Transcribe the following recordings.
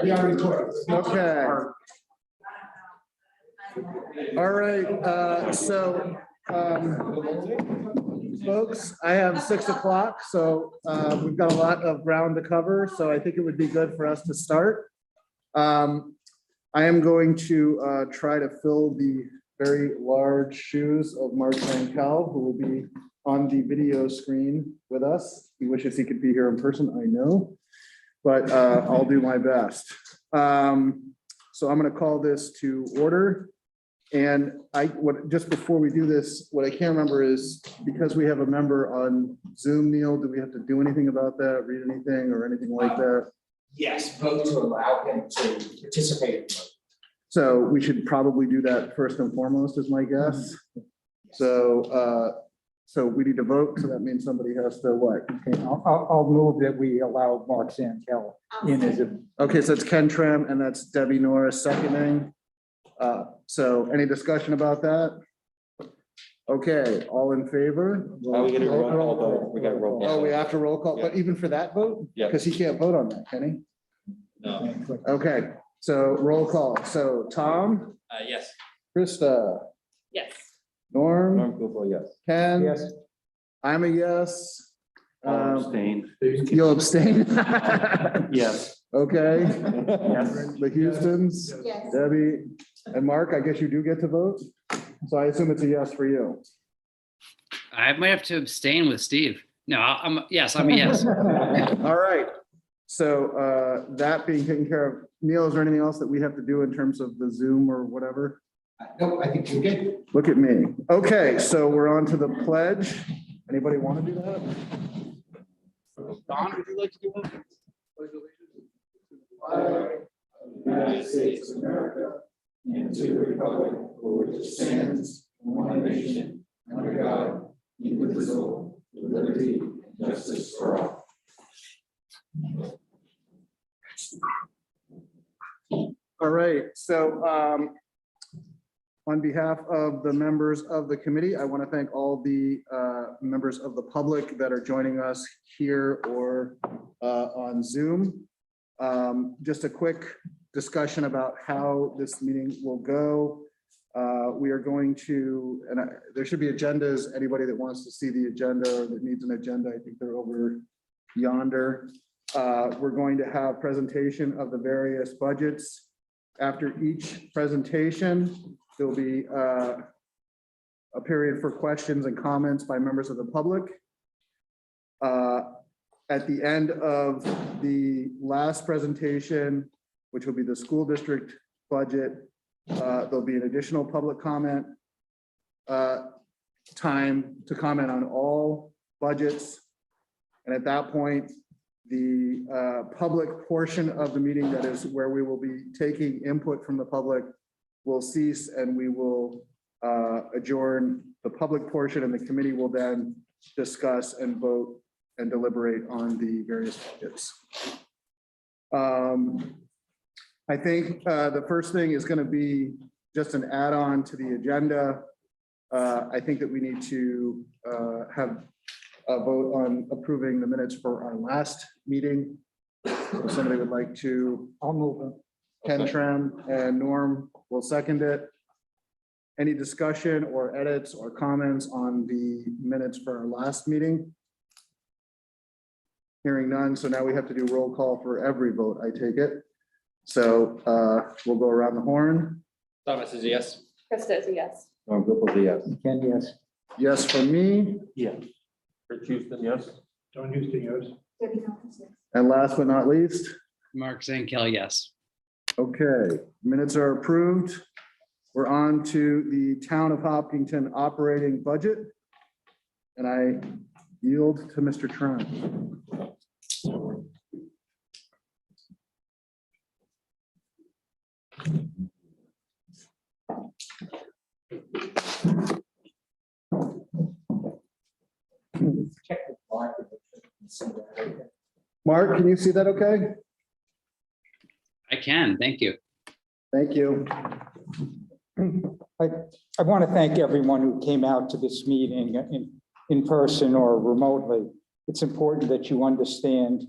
We are recording. Okay. All right, folks, I have 6 o'clock, so we've got a lot of ground to cover, so I think it would be good for us to start. I am going to try to fill the very large shoes of Mark Frankel, who will be on the video screen with us. He wishes he could be here in person, I know, but I'll do my best. So I'm going to call this to order. And just before we do this, what I can't remember is, because we have a member on Zoom, Neil, do we have to do anything about that, read anything or anything like that? Yes, vote to allow him to participate. So we should probably do that first and foremost, is my guess. So we need to vote, so that means somebody has to what? Okay, I'll move that we allow Mark Frankel in as a. Okay, so it's Ken Tram and that's Debbie Norris seconding. So any discussion about that? Okay, all in favor? We get a roll call vote. We got a roll call. Oh, we have to roll call, but even for that vote? Yeah. Because he can't vote on that, can he? No. Okay, so roll call. So Tom, Yes. Krista, Yes. Norm, Norm Gupel, yes. Ken? Yes. I'm a yes. Abstain. You'll abstain? Yes. Okay, Yes. the Houstons, Yes. Debbie, and Mark, I guess you do get to vote? So I assume it's a yes for you. I might have to abstain with Steve. No, I'm a yes. All right, so that being taken care of, Neil, is there anything else that we have to do in terms of the Zoom or whatever? No, I think you're good. Look at me. Okay, so we're on to the pledge. Anybody want to do that? Don, would you like to do one? Pledge allegiance to the flag of the United States of America and to the republic for which it stands, one nation, under God, indivisible, with liberty and justice for all. All right, so on behalf of the members of the committee, I want to thank all the members of the public that are joining us here or on Zoom. Just a quick discussion about how this meeting will go. We are going to, and there should be agendas. Anybody that wants to see the agenda or that needs an agenda, I think they're over yonder. We're going to have presentation of the various budgets. After each presentation, there'll be a period for questions and comments by members of the public. At the end of the last presentation, which will be the school district budget, there'll be an additional public comment time to comment on all budgets. And at that point, the public portion of the meeting, that is where we will be taking input from the public, will cease, and we will adjourn the public portion, and the committee will then discuss and vote and deliberate on the various budgets. I think the first thing is going to be just an add-on to the agenda. I think that we need to have a vote on approving the minutes for our last meeting. So somebody would like to. I'll move it. Ken Tram and Norm will second it. Any discussion or edits or comments on the minutes for our last meeting? Hearing none, so now we have to do roll call for every vote, I take it. So we'll go around the horn. Thomas is a yes. Krista is a yes. Norm Gupel is a yes. Ken, yes. Yes for me, Yeah. Rich Houston, yes. John Houston, yes. Debbie Norris, yes. and last but not least, Mark Frankel, yes. okay, minutes are approved. We're on to the Town of Hopkinton operating budget. And I yield to Mr. Tran. Mark, can you see that okay? I can, thank you. Thank you. I want to thank everyone who came out to this meeting in person or remotely. It's important that you understand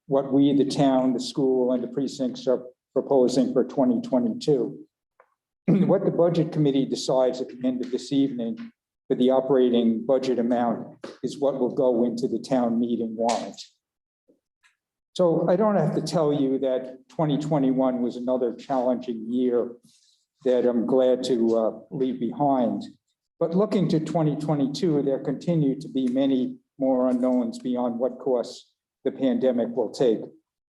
what we, the town, the school, and the precincts are proposing for 2022. What the Budget Committee decides at the end of this evening for the operating budget amount is what will go into the town meeting warrant. So I don't have to tell you that 2021 was another challenging year that I'm glad to leave behind. But looking to 2022, there continue to be many more unknowns beyond what course the pandemic will take.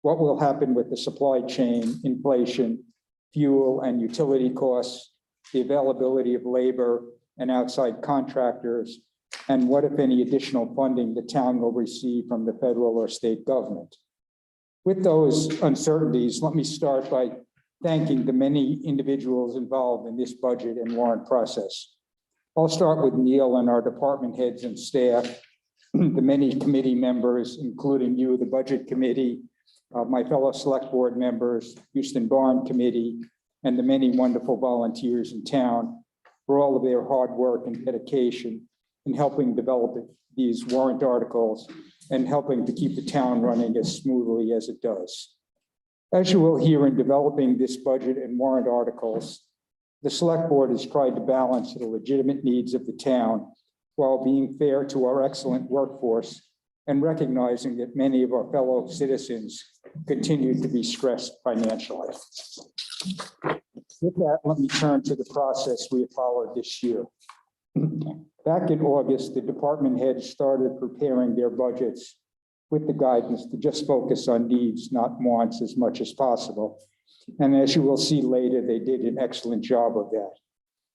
What will happen with the supply chain, inflation, fuel and utility costs, the availability of labor and outside contractors, and what, if any, additional funding the town will receive from the federal or state government. With those uncertainties, let me start by thanking the many individuals involved in this budget and warrant process. I'll start with Neil and our department heads and staff, the many committee members, including you, the Budget Committee, my fellow select board members, Houston Barn Committee, and the many wonderful volunteers in town for all of their hard work and dedication in helping develop these warrant articles and helping to keep the town running as smoothly as it does. As you will hear in developing this budget and warrant articles, the select board has tried to balance the legitimate needs of the town while being fair to our excellent workforce and recognizing that many of our fellow citizens continue to be stressed financially. With that, let me turn to the process we have followed this year. Back in August, the department heads started preparing their budgets with the guidance to just focus on needs, not wants, as much as possible. And as you will see later, they did an excellent job of that.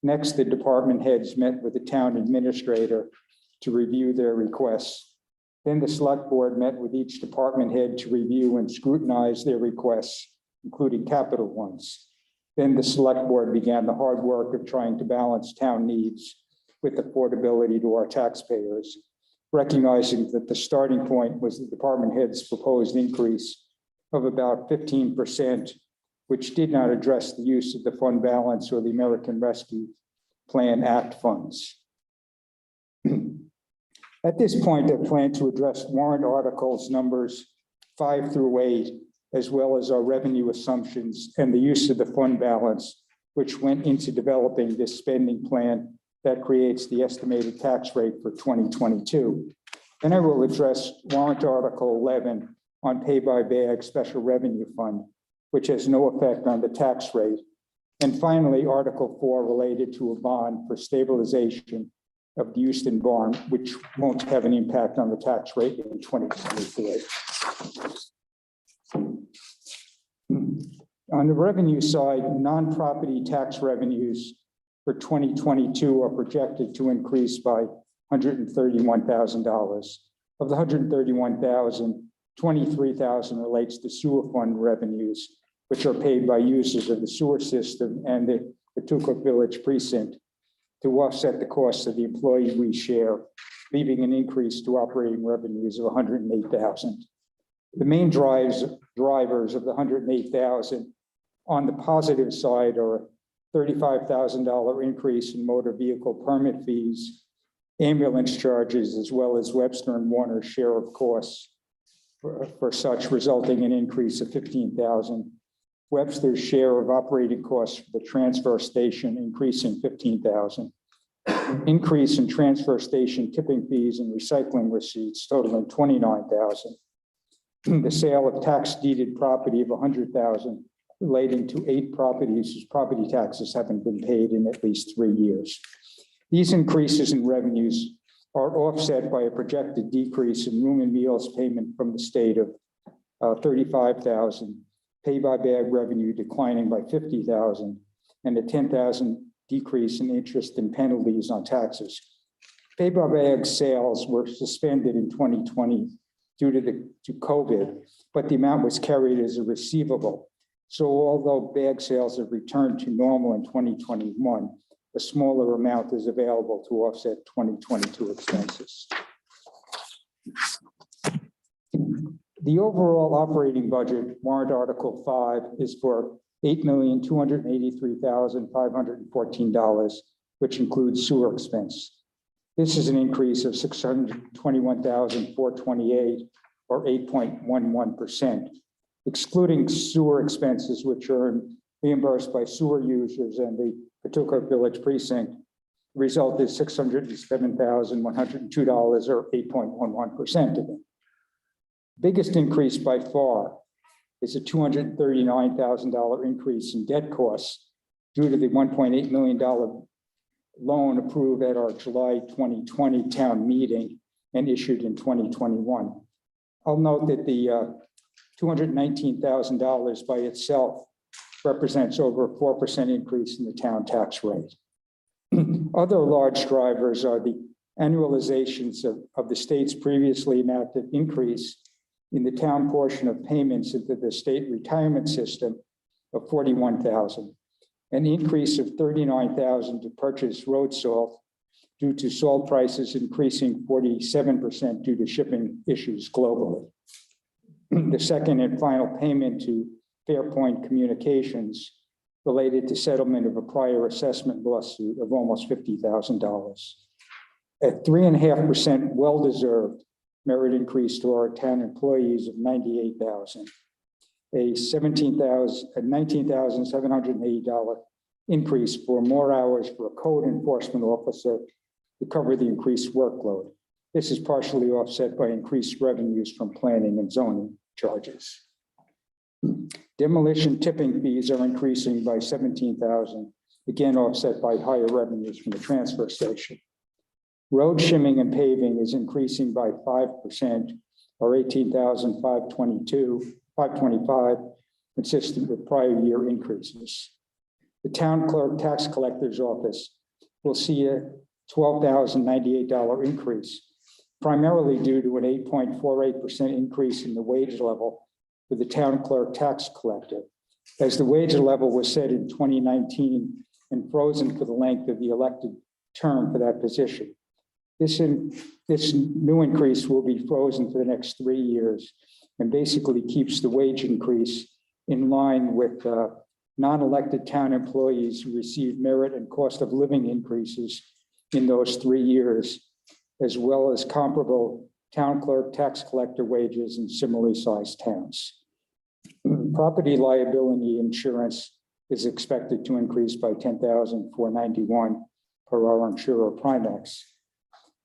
Next, the department heads met with the town administrator to review their requests. Then the select board met with each department head to review and scrutinize their requests, including capital ones. Then the select board began the hard work of trying to balance town needs with affordability to our taxpayers, recognizing that the starting point was the department head's proposed increase of about 15%, which did not address the use of the fund balance or the American Rescue Plan Act funds. At this point, I plan to address warrant articles numbers 5 through 8, as well as our revenue assumptions and the use of the fund balance, which went into developing this spending plan that creates the estimated tax rate for 2022. Then I will address warrant article 11 on pay by bag special revenue fund, which has no effect on the tax rate. And finally, article 4 related to a bond for stabilization of the Houston Barn, which won't have an impact on the tax rate in 2023. On the revenue side, non-property tax revenues for 2022 are projected to increase by $131,000. Of the $131,000, $23,000 relates to sewer fund revenues, which are paid by users of the sewer system and the Patuca Village precinct to offset the costs of the employee we share, leaving an increase to operating revenues of $108,000. The main drivers of the $108,000 on the positive side are a $35,000 increase in motor vehicle permit fees, ambulance charges, as well as Webster and Warner's share of costs for such, resulting in an increase of $15,000. Webster's share of operating costs for the transfer station increasing $15,000. Increase in transfer station tipping fees and recycling receipts totaling $29,000. The sale of tax deeded property of $100,000 relating to 8 properties whose property taxes haven't been paid in at least 3 years. These increases in revenues are offset by a projected decrease in room and meals payment from the state of $35,000, pay by bag revenue declining by $50,000, and a $10,000 decrease in interest and penalties on taxes. Pay by bag sales were suspended in 2020 due to COVID, but the amount was carried as a receivable. So although bag sales have returned to normal in 2021, a smaller amount is available to offset 2022 expenses. The overall operating budget, warrant article 5, is for $8,283,514, which includes sewer expense. This is an increase of $621,428 or 8.11%. Excluding sewer expenses, which are reimbursed by sewer users and the Pawtucket Village Precinct, the result is $607,102 or 8.11% of it. Biggest increase by far is a $239,000 increase in debt costs due to the $1.8 million loan approved at our July 2020 town meeting and issued in 2021. I'll note that the $219,000 by itself represents over a 4% increase in the town tax rate. Other large drivers are the annualizations of the state's previously enacted increase in the town portion of payments into the state retirement system of $41,000, an increase of $39,000 to purchase road salt due to salt prices increasing 47% due to shipping issues globally. The second and final payment to Fairpoint Communications related to settlement of a prior assessment lawsuit of almost $50,000. A 3.5% well-deserved merit increase to our town employees of $98,000. A $19,780 increase for more hours for a code enforcement officer to cover the increased workload. This is partially offset by increased revenues from planning and zoning charges. Demolition tipping fees are increasing by $17,000, again offset by higher revenues from the transfer station. Road shimming and paving is increasing by 5%, or $18,525, consistent with prior year increases. The town clerk tax collector's office will see a $12,098 increase, primarily due to an 8.48% increase in the wage level for the town clerk tax collector, as the wage level was set in 2019 and frozen for the length of the elected term for that position. This new increase will be frozen for the next 3 years and basically keeps the wage increase in line with non-elected town employees who receive merit and cost of living increases in those 3 years, as well as comparable town clerk tax collector wages in similarly sized towns. Property liability insurance is expected to increase by $10,491 per our insurer Primex.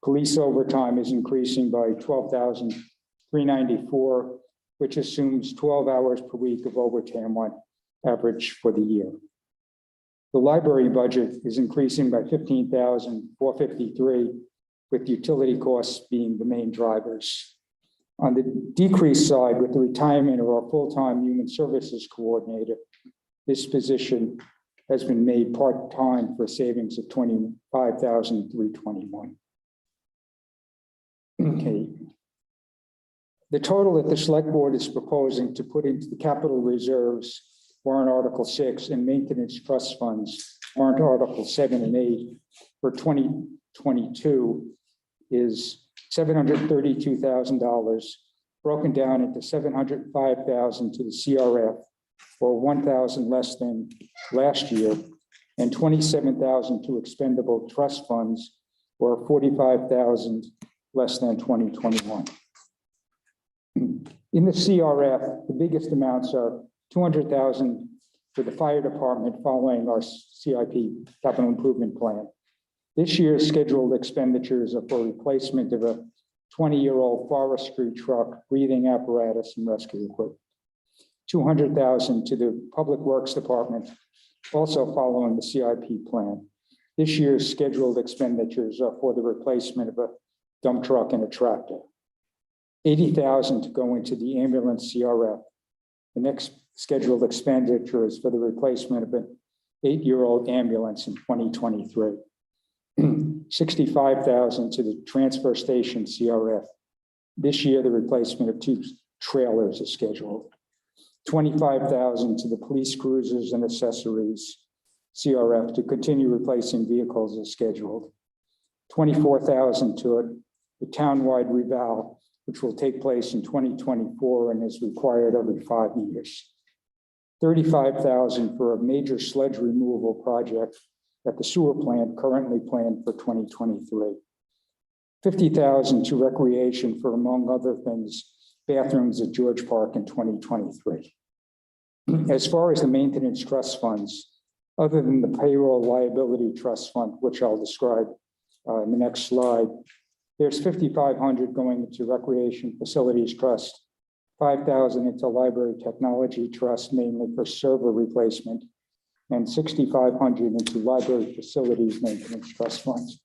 Police overtime is increasing by $12,394, which assumes 12 hours per week of overtime on average for the year. The library budget is increasing by $15,453, with utility costs being the main drivers. On the decrease side, with the retirement of our full-time human services coordinator, this position has been made part-time for savings of $25,321. Okay. The total that the select board is proposing to put into the capital reserves, warrant Article 6, and maintenance trust funds, warrant Article 7 and 8 for 2022 is $732,000, broken down into $705,000 to the CRF, or $1,000 less than last year, and $27,000 to expendable trust funds, or $45,000 less than 2021. In the CRF, the biggest amounts are $200,000 for the fire department following our CIP capital improvement plan. This year's scheduled expenditures are for replacement of a 20-year-old forestry truck, breathing apparatus, and rescue equipment. $200,000 to the Public Works Department, also following the CIP plan. This year's scheduled expenditures are for the replacement of a dump truck and a tractor. $80,000 to go into the ambulance CRF. The next scheduled expenditure is for the replacement of an 8-year-old ambulance in 2023. $65,000 to the transfer station CRF. This year, the replacement of 2 trailers is scheduled. $25,000 to the police cruisers and accessories CRF to continue replacing vehicles as scheduled. $24,000 to the townwide reval, which will take place in 2024 and is required every 5 years. $35,000 for a major sludge removal project at the sewer plant currently planned for 2023. $50,000 to recreation for, among other things, bathrooms at George Park in 2023. As far as the maintenance trust funds, other than the payroll liability trust fund, which I'll describe in the next slide, there's 5,500 going into Recreation Facilities Trust, 5,000 into Library Technology Trust, mainly for server replacement, and 6,500 into Library Facilities Maintenance Trust funds.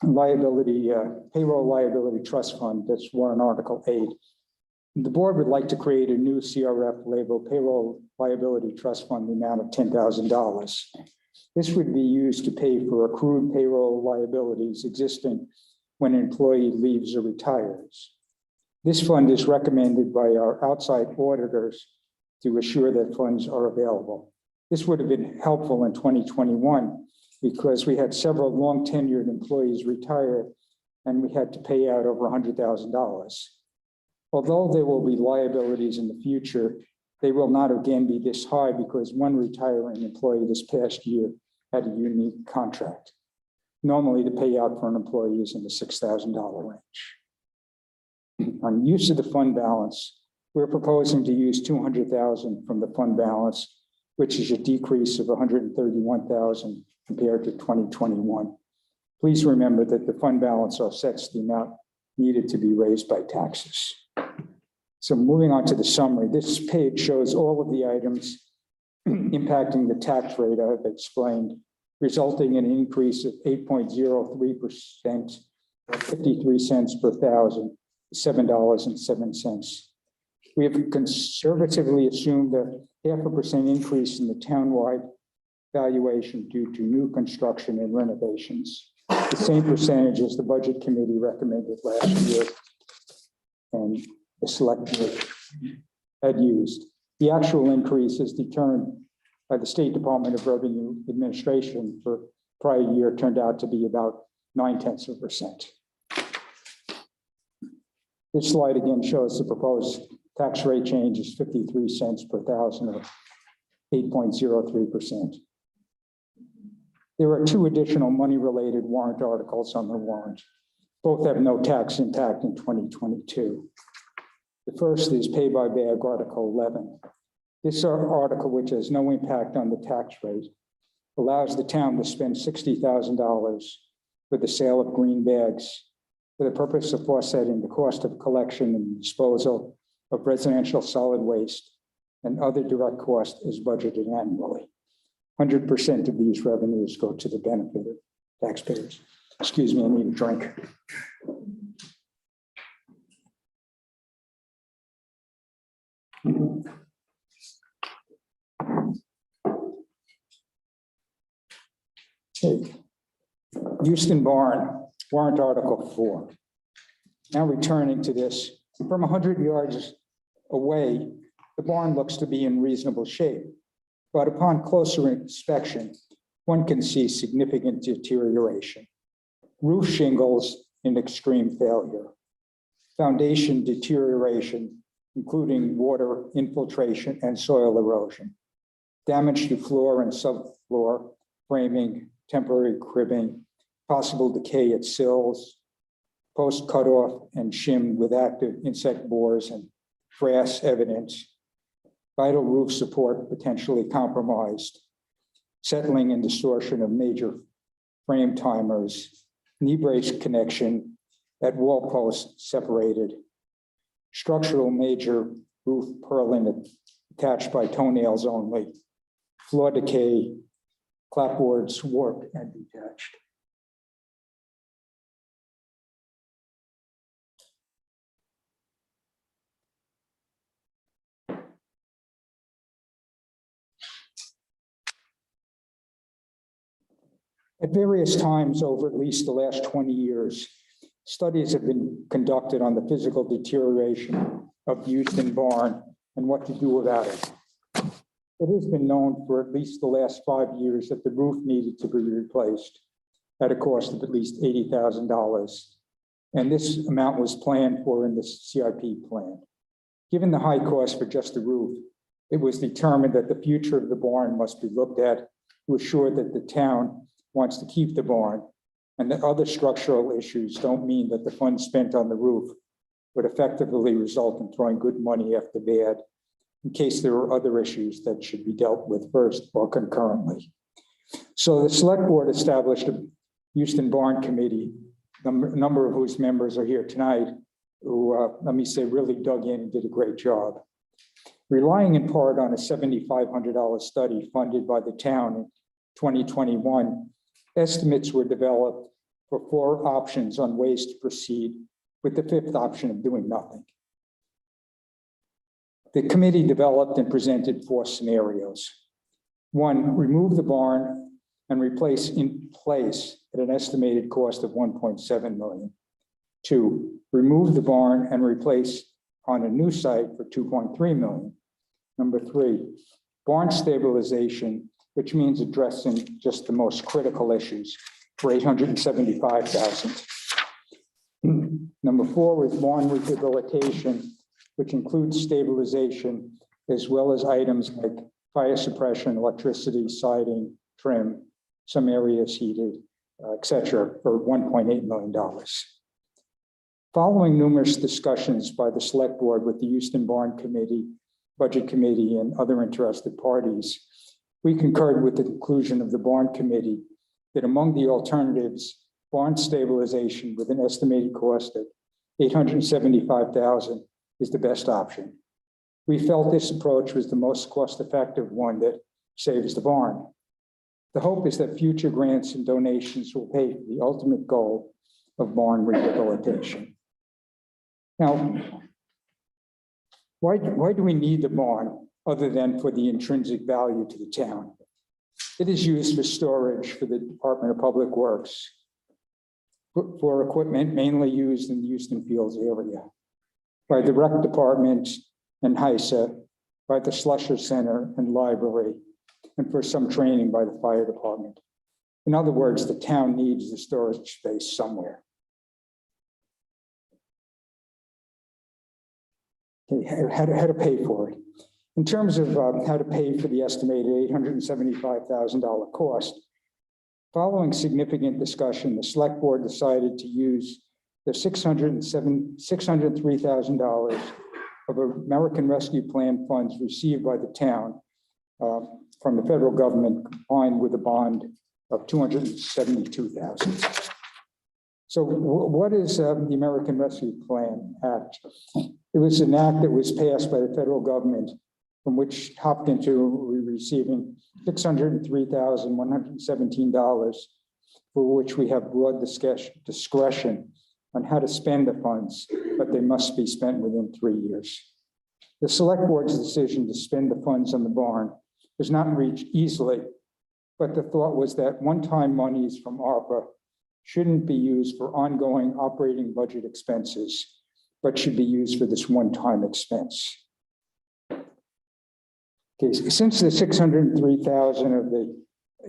Liability, payroll liability trust fund, that's Warrant Article 8. The board would like to create a new CRF labeled payroll liability trust fund, the amount of $10,000. This would be used to pay for accrued payroll liabilities existing when an employee leaves or retires. This fund is recommended by our outside auditors to assure that funds are available. This would have been helpful in 2021 because we had several long tenured employees retire and we had to pay out over $100,000. Although there will be liabilities in the future, they will not again be this high because one retiring employee this past year had a unique contract. Normally, the payout for an employee is in the $6,000 range. On use of the fund balance, we're proposing to use $200,000 from the fund balance, which is a decrease of $131,000 compared to 2021. Please remember that the fund balance offsets the amount needed to be raised by taxes. So moving on to the summary, this page shows all of the items impacting the tax rate I've explained, resulting in an increase of 8.03%, or 53 cents per thousand, $7.07. We have conservatively assumed a 0.5% increase in the townwide valuation due to new construction and renovations. The same percentage as the budget committee recommended last year and the select board had used. The actual increase is determined by the State Department of Revenue Administration for prior year turned out to be about 0.9%. This slide again shows the proposed tax rate change is 53 cents per thousand, or 8.03%. There are two additional money-related warrant articles on the warrant. Both have no tax impact in 2022. The first is pay by bag Article 11. This article, which has no impact on the tax rate, allows the town to spend $60,000 for the sale of green bags for the purpose of offsetting the cost of collection and disposal of residential solid waste and other direct costs as budgeted annually. 100% of these revenues go to the benefit of taxpayers. Excuse me, I need a drink. Okay. Houston Barn, warrant Article 4. Now returning to this, from 100 yards away, the barn looks to be in reasonable shape, but upon closer inspection, one can see significant deterioration. Roof shingles in extreme failure, foundation deterioration, including water infiltration and soil erosion, damage to floor and subfloor framing, temporary cribbing, possible decay at sills, post cutoff and shim with active insect borers and frass evidence, vital roof support potentially compromised, settling and distortion of major frame timers, knee brace connection at wall posts separated, structural major roof purlin attached by toenails only, floor decay, clapboards warped and detached. At various times over at least the last 20 years, studies have been conducted on the physical deterioration of the Houston barn and what to do about it. It has been known for at least the last 5 years that the roof needed to be replaced at a cost of at least $80,000. And this amount was planned for in the CIP plan. Given the high cost for just the roof, it was determined that the future of the barn must be looked at to assure that the town wants to keep the barn and the other structural issues don't mean that the funds spent on the roof would effectively result in throwing good money after bad, in case there are other issues that should be dealt with first or concurrently. So the select board established a Houston Barn Committee, a number of whose members are here tonight, who, let me say, really dug in and did a great job. Relying in part on a $7,500 study funded by the town in 2021, estimates were developed for 4 options on ways to proceed, with the 5th option of doing nothing. The committee developed and presented 4 scenarios. 1, remove the barn and replace in place at an estimated cost of $1.7 million. 2, remove the barn and replace on a new site for $2.3 million. Number 3, barn stabilization, which means addressing just the most critical issues, for $875,000. Number 4 is barn rehabilitation, which includes stabilization, as well as items like fire suppression, electricity, siding, trim, some areas heated, et cetera, for $1.8 million. Following numerous discussions by the select board with the Houston Barn Committee, Budget Committee, and other interested parties, we concurred with the conclusion of the Barn Committee that among the alternatives, barn stabilization with an estimated cost of $875,000 is the best option. We felt this approach was the most cost-effective one that saves the barn. The hope is that future grants and donations will pay for the ultimate goal of barn rehabilitation. Now, why do we need the barn other than for the intrinsic value to the town? It is used for storage for the Department of Public Works, for equipment mainly used in the Houston Fields area, by the Rec Department and HISA, by the Slusher Center and Library, and for some training by the Fire Department. In other words, the town needs the storage space somewhere. Okay, how to pay for it. In terms of how to pay for the estimated $875,000 cost, following significant discussion, the select board decided to use the $603,000 of American Rescue Plan funds received by the town from the federal government, combined with a bond of $272,000. So what is the American Rescue Plan Act? It was an act that was passed by the federal government, from which Hopkinton will be receiving $603,117, for which we have broad discretion on how to spend the funds, but they must be spent within 3 years. The select board's decision to spend the funds on the barn was not reached easily, but the thought was that one-time monies from ARPA shouldn't be used for ongoing operating budget expenses, but should be used for this one-time expense. Okay, since the $603,000 of the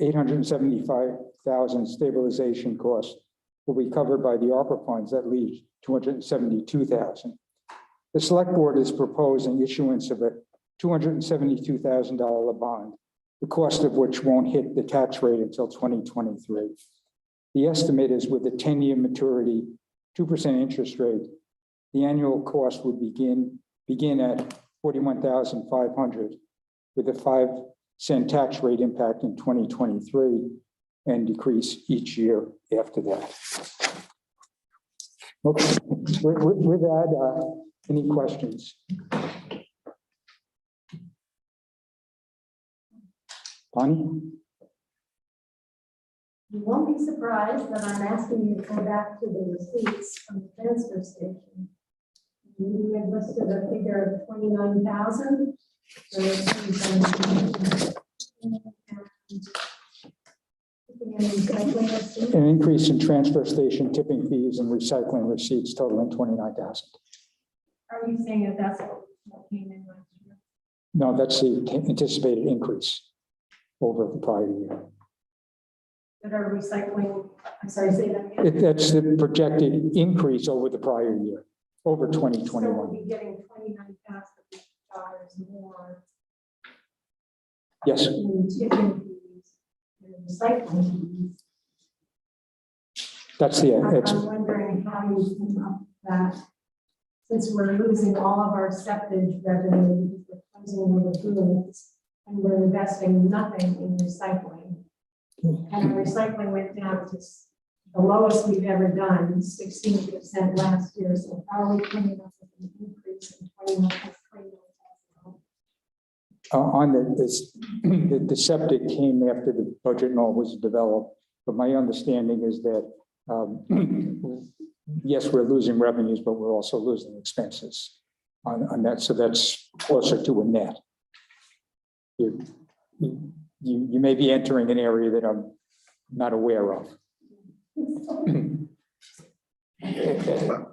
$875,000 stabilization cost will be covered by the ARPA funds, that leaves $272,000. The select board is proposing issuance of a $272,000 bond, the cost of which won't hit the tax rate until 2023. The estimate is with a 10-year maturity, 2% interest rate, the annual cost would begin at $41,500, with a 5-cent tax rate impact in 2023 and decrease each year after that. Okay, with that, any questions? Bonnie? You won't be surprised that I'm asking you to go back to the receipts from the transfer station. You had listed a figure of 29,000. An increase in transfer station tipping fees and recycling receipts totaling 29,000. Are you saying that that's what came in last year? No, that's the anticipated increase over the prior year. That are recycling, I'm sorry, say that again. That's the projected increase over the prior year, over So 2021. we'll be getting $29,000 more Yes, in tipping fees and recycling fees. That's the, I'm wondering how you came up with that. Since we're losing all of our septage revenue, because we're closing the lagoons, and we're investing nothing in recycling. And our recycling went down to the lowest we've ever done, 16% last year. So how are we coming up with an increase in 21,000? on the septic came after the budget and all was developed. But my understanding is that, yes, we're losing revenues, but we're also losing expenses on that. So that's closer to a net. You may be entering an area that I'm not aware of.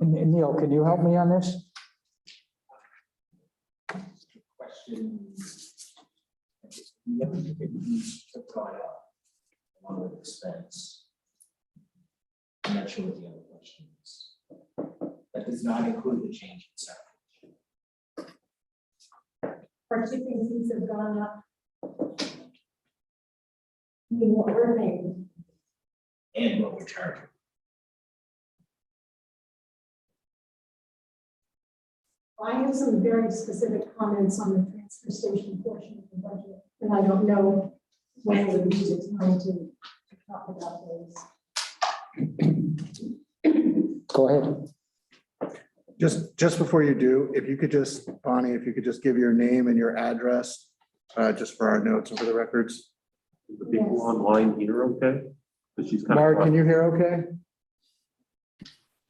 Neil, can you help me on this? Question. You have brought up along with expense. I'm not sure what the other question is. That does not include the change in salary. Our shipping fees have gone up. I mean, what we're paying. And what we're charging. I have some very specific comments on the transfer station portion of the budget, and I don't know when we use it time to talk about those. Go ahead. Just before you do, if you could just, Bonnie, if you could just give your name and your address, just for our notes and for the records. The people online here, okay? But she's kind of. Mark, can you hear okay?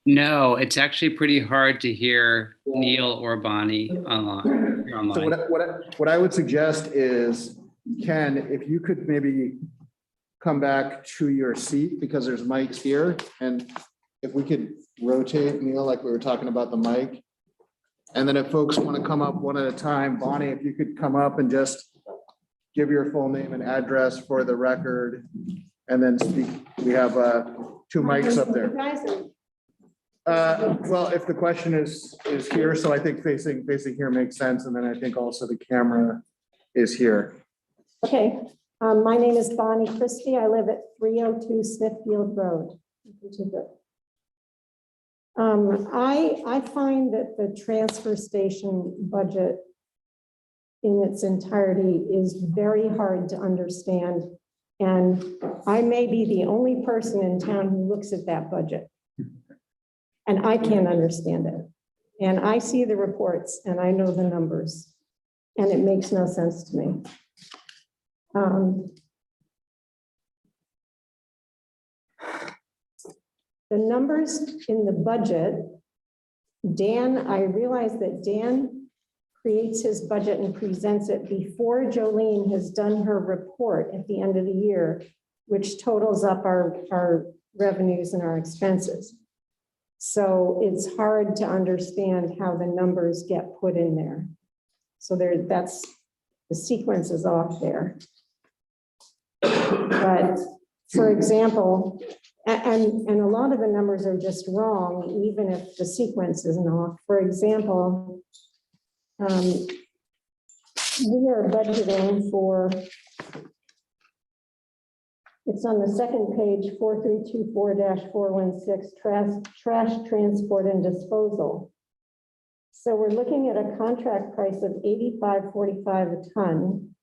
No, it's actually pretty hard to hear Neil or Bonnie online. So online. what I would suggest is, Ken, if you could maybe come back to your seat, because there's mics here, and if we could rotate, Neil, like we were talking about the mic. And then if folks want to come up one at a time, Bonnie, if you could come up and just give your full name and address for the record, and then speak. We have two mics up there. Well, if the question is here, so I think facing here makes sense, and then I think also the camera is here. Okay, my name is Bonnie Christie. I live at 302 Smithfield Road. I find that the transfer station budget in its entirety is very hard to understand. And I may be the only person in town who looks at that budget. And I can't understand it. And I see the reports and I know the numbers. And it makes no sense to me. The numbers in the budget, I realize that Dan creates his budget and presents it before Jolene has done her report at the end of the year, which totals up our revenues and our expenses. So it's hard to understand how the numbers get put in there. So that's the sequence is off there. But for example, and a lot of the numbers are just wrong, even if the sequence isn't off. For example, we are budgeting for, it's on the second page, 4324-416, trash transport and disposal. So we're looking at a contract price of $85.45 a ton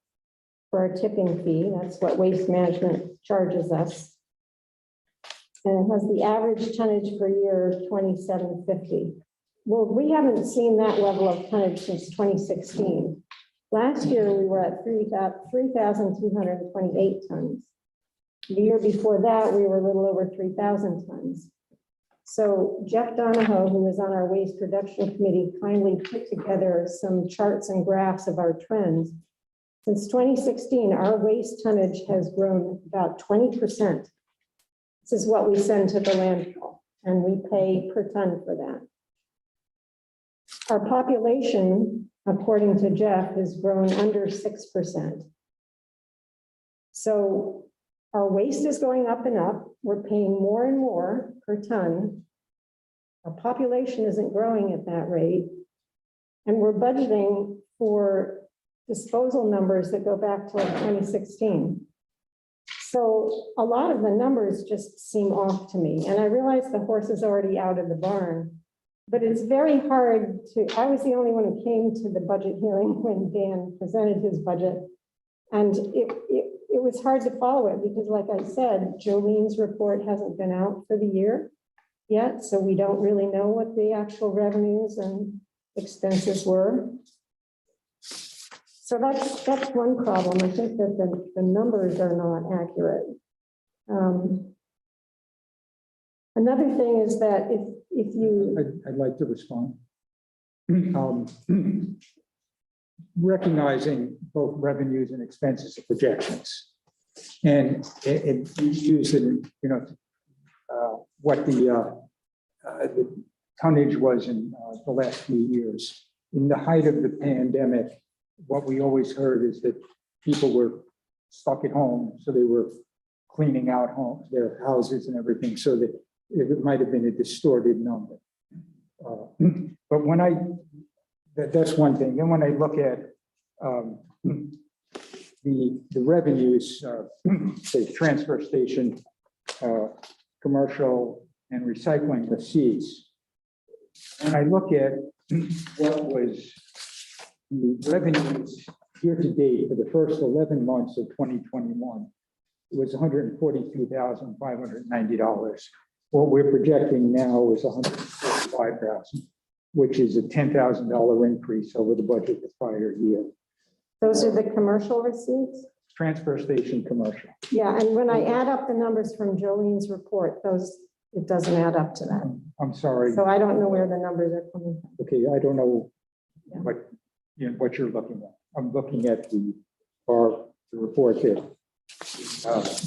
for our tipping fee. That's what Waste Management charges us. And it has the average tonnage per year of 2750. Well, we haven't seen that level of tonnage since 2016. Last year, we were at 3,228 tons. The year before that, we were a little over 3,000 tons. So Jeff Donahoe, who was on our waste reduction committee, kindly put together some charts and graphs of our trends. Since 2016, our waste tonnage has grown about 20%. This is what we send to the landfill, and we pay per ton for that. Our population, according to Jeff, has grown under 6%. So our waste is going up and up. We're paying more and more per ton. Our population isn't growing at that rate. And we're budgeting for disposal numbers that go back to like 2016. So a lot of the numbers just seem off to me, and I realize the horse is already out of the barn. But it's very hard I was the only one who came to the budget hearing when Dan presented his budget. And it was hard to follow it because, like I said, Jolene's report hasn't been out for the year yet. So we don't really know what the actual revenues and expenses were. So that's one problem. I think that the numbers are not accurate. Another thing is that if you, I'd like to respond. Recognizing both revenues and expenses and projections. And it use it, what the tonnage was in the last few years. In the height of the pandemic, what we always heard is that people were stuck at home, so they were cleaning out their houses and everything, so that it might have been a distorted number. But when that's one thing. Then when I look at the revenues, say transfer station, commercial and recycling receipts, and I look at what was the revenues year to date for the first 11 months of 2021, it was $142,590. What we're projecting now is $145,000, which is a $10,000 increase over the budget the prior year. those are the commercial receipts? Transfer station commercial. Yeah, and when I add up the numbers from Jolene's report, it doesn't add up to that. I'm sorry. So I don't know where the numbers are coming from. Okay, I don't know Yeah. what you're looking at. I'm looking at the report that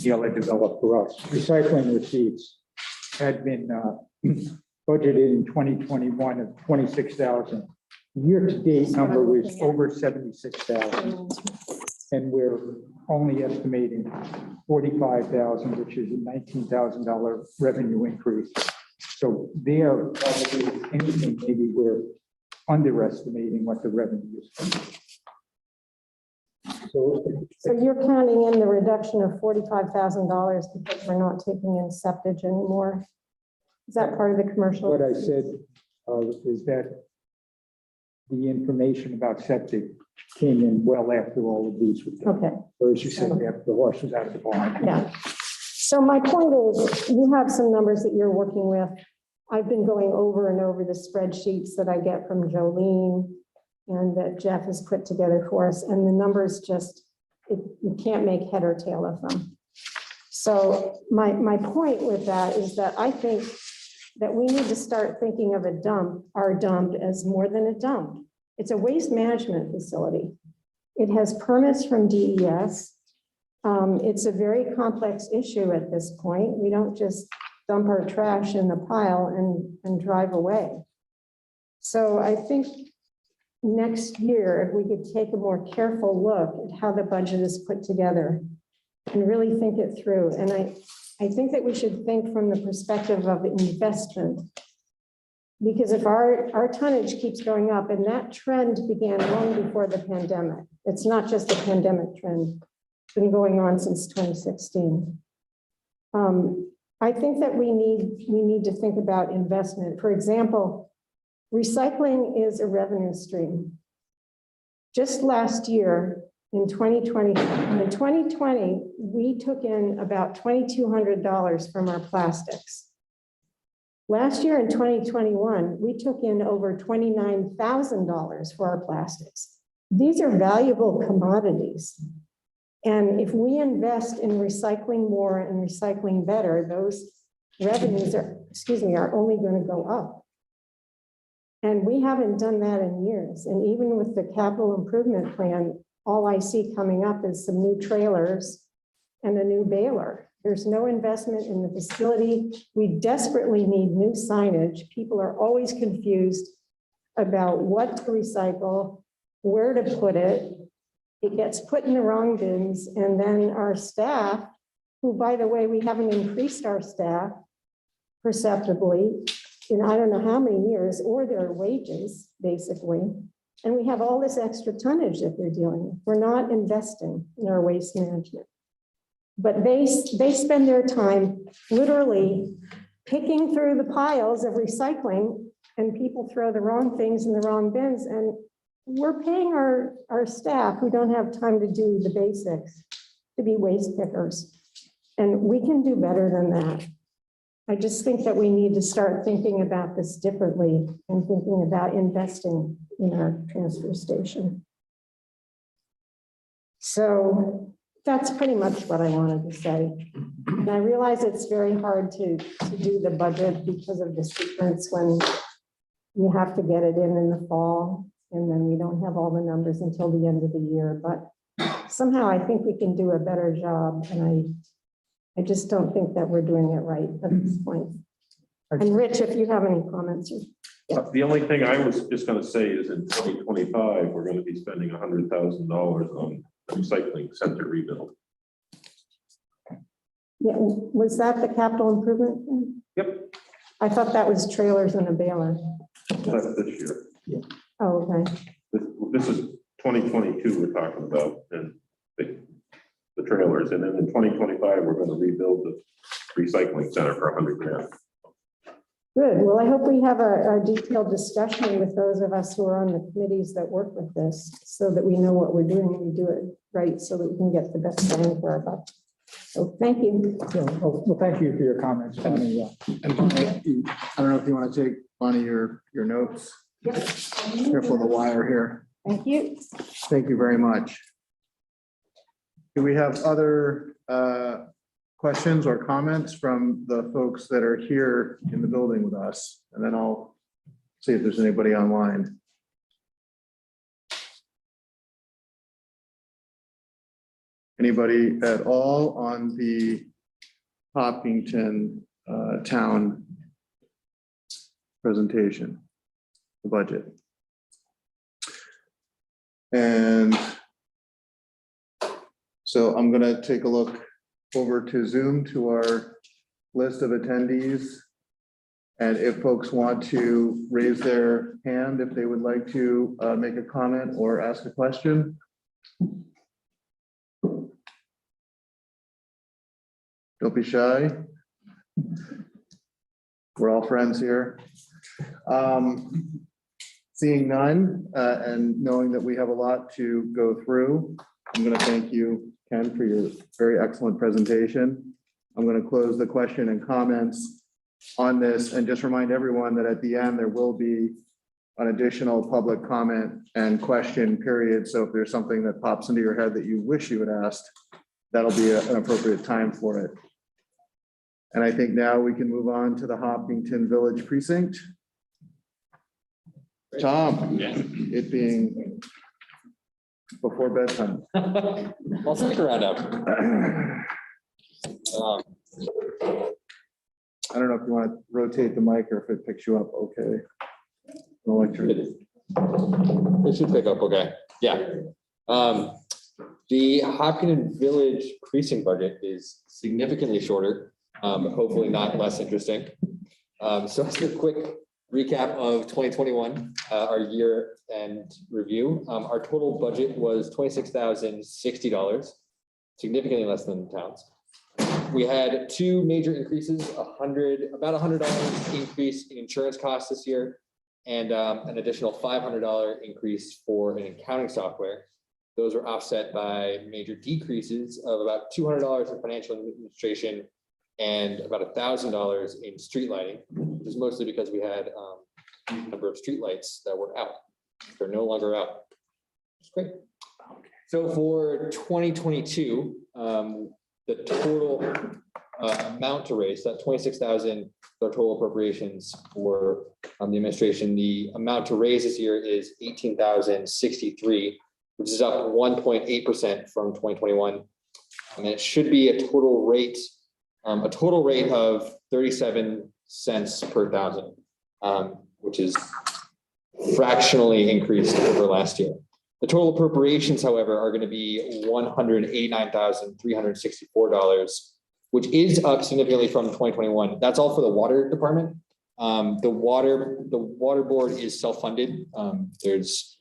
Neil had developed for us. Recycling receipts had been budgeted in 2021 of 26,000. Year-to-date number was over 76,000. And we're only estimating 45,000, which is a $19,000 revenue increase. So there, probably anything, maybe we're underestimating what the revenue is. So you're counting in the reduction of $45,000 because we're not taking in septage anymore? Is that part of the commercial? what I said is that the information about septic came in well after all of these were done. Okay. Or as you said, after the horse was out of the barn. Yeah. So my point is, you have some numbers that you're working with. I've been going over and over the spreadsheets that I get from Jolene and that Jeff has put together for us, and the numbers just, you can't make head or tail of them. So my point with that is that I think that we need to start thinking of our dump as more than a dump. It's a waste management facility. It has permits from DES. It's a very complex issue at this point. We don't just dump our trash in the pile and drive away. So I think next year, if we could take a more careful look at how the budget is put together and really think it through. And I think that we should think from the perspective of investment. Because if our tonnage keeps going up, and that trend began long before the pandemic, it's not just a pandemic trend, it's been going on since 2016. I think that we need to think about investment. For example, recycling is a revenue stream. Just last year, in 2020, we took in about $2,200 from our plastics. Last year in 2021, we took in over $29,000 for our plastics. These are valuable commodities. And if we invest in recycling more and recycling better, those revenues are only going to go up. And we haven't done that in years. And even with the capital improvement plan, all I see coming up is some new trailers and a new baler. There's no investment in the facility. We desperately need new signage. People are always confused about what to recycle, where to put it. It gets put in the wrong bins, and then our staff, who, by the way, we haven't increased our staff perceptibly in I don't know how many years, or their wages, basically. And we have all this extra tonnage that they're dealing with. We're not investing in our waste management. But they spend their time literally picking through the piles of recycling, and people throw the wrong things in the wrong bins, and we're paying our staff who don't have time to do the basics to be waste pickers. And we can do better than that. I just think that we need to start thinking about this differently and thinking about investing in our transfer station. So that's pretty much what I wanted to say. And I realize it's very hard to do the budget because of the sequence when you have to get it in the fall, and then we don't have all the numbers until the end of the year. But somehow I think we can do a better job, and I just don't think that we're doing it right at this point. And Rich, if you have any comments. The only thing I was just gonna say is in 2025, we're gonna be spending $100,000 on the recycling center rebuild. Yeah, was that the capital improvement thing? Yep. I thought that was trailers and a baler. That's this year. Oh, okay. This is 2022 we're talking about, and the trailers, and then in 2025, we're gonna rebuild the recycling center for $100,000. Good. Well, I hope we have a detailed discussion with those of us who are on the committees that work with this, so that we know what we're doing and we do it right, so that we can get the best bang for our buck. So thank you. Well, thank you for your comments, Bonnie. And Bonnie, I don't know if you want to take, Bonnie, your notes. Careful of the wire here. Thank you. Thank you very much. Do we have other questions or comments from the folks that are here in the building with us? And then I'll see if there's anybody online. Anybody at all on the Hopkinton town presentation, the budget? And so I'm going to take a look over to Zoom to our list of attendees. And if folks want to raise their hand, if they would like to make a comment or ask a question. Don't be shy. We're all friends here. Seeing none and knowing that we have a lot to go through, I'm going to thank you, Ken, for your very excellent presentation. I'm going to close the question and comments on this and just remind everyone that at the end there will be an additional public comment and question period. So if there's something that pops into your head that you wish you had asked, that'll be an appropriate time for it. And I think now we can move on to the Hopkinton Village Precinct. Tom, it being before bedtime. I'll stick around now. I don't know if you want to rotate the mic or if it picks you up okay. It should pick up okay. Yeah. The Hopkinton Village precinct budget is significantly shorter, hopefully not less interesting. So as a quick recap of 2021, our year end review, our total budget was $26,060, significantly less than the town's. We had two major increases, about $100 increase in insurance costs this year, and an additional $500 increase for an accounting software. Those were offset by major decreases of about $200 in financial administration and about $1,000 in street lighting, which is mostly because we had a number of street lights that were out. They're no longer out. It's great. So for 2022, the total amount to raise, that 26,000, the total appropriations for the administration, the amount to raise this year is 18,063, which is up 1.8% from 2021. And it should be a total rate of 37 cents per thousand, which is fractionally increased over last year. The total appropriations, however, are going to be $189,364, which is up significantly from 2021. That's all for the water department. The water board is self-funded. There's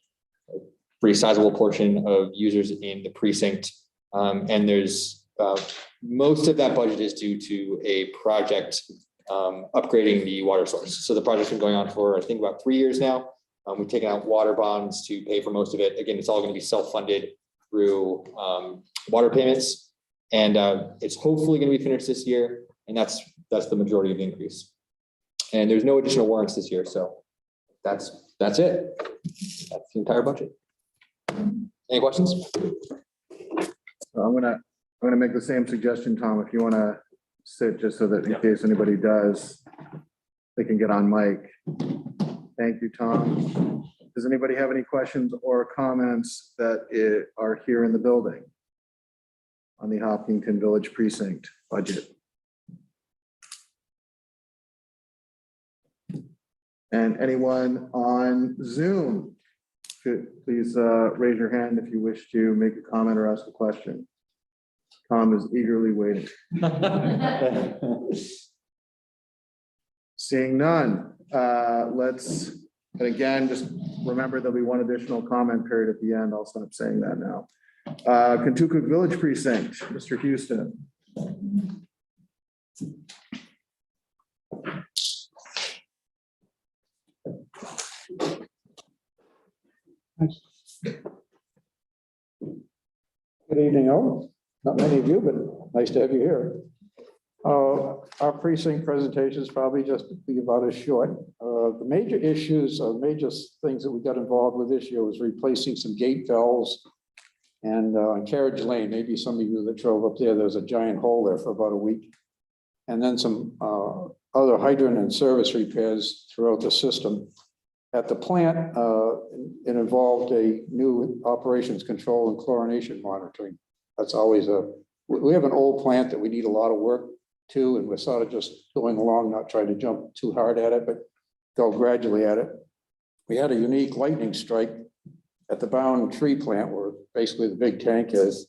a pretty sizable portion of users in the precinct, and there's Most of that budget is due to a project upgrading the water source. So the project's been going on for, I think, about 3 years now. We've taken out water bonds to pay for most of it. Again, it's all going to be self-funded through water payments. And it's hopefully going to be finished this year. And that's the majority of the increase. And there's no additional warrants this year. So that's it. That's the entire budget. Any questions? I'm gonna make the same suggestion, Tom, if you wanna sit, just so that in case anybody does, they can get on mic. Thank you, Tom. Does anybody have any questions or comments that are here in the building on the Hopkinton Village Precinct budget? And anyone on Zoom, please raise your hand if you wish to make a comment or ask a question. Tom is eagerly waiting. Seeing none, and again, just remember there'll be one additional comment period at the end. I'll stop saying that now. Kentucky Village Precinct, Mr. Houston. Good evening, all. Not many of you, but nice to have you here. Our precinct presentation is probably just be about as short. The major issues, major things that we got involved with this year was replacing some gate valves and on Carriage Lane. Maybe some of you that drove up there was a giant hole there for about a week. And then some other hydrant and service repairs throughout the system. At the plant, it involved a new operations control and chlorination monitoring. That's always we have an old plant that we need a lot of work to, and we're sort of just going along, not trying to jump too hard at it, but go gradually at it. We had a unique lightning strike at the Bound Tree plant where basically the big tank is,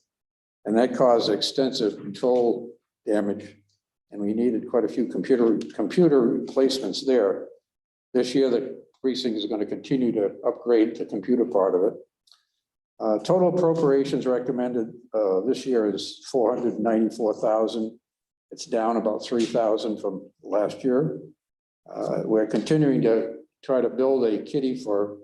and that caused extensive control damage. And we needed quite a few computer replacements there. This year, the precinct is going to continue to upgrade the computer part of it. Total appropriations recommended this year is $494,000. It's down about $3,000 from last year. We're continuing to try to build a kitty for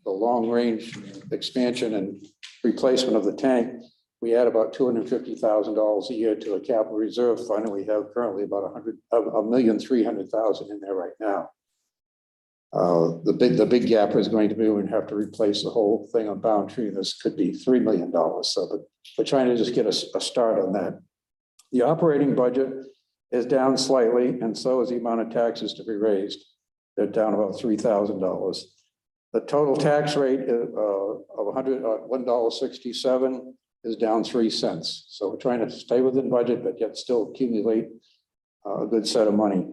the long-range expansion and replacement of the tank. We add about $250,000 a year to a capital reserve fund, and we have currently about $1,300,000 in there right now. The big gap is going to be we have to replace the whole thing on Bound Tree. This could be $3 million. So, but we're trying to just get a start on that. The operating budget is down slightly, and so is the amount of taxes to be raised. They're down about $3,000. The total tax rate of $1.67 is down 3 cents. So we're trying to stay within budget, but yet still accumulate a good set of money.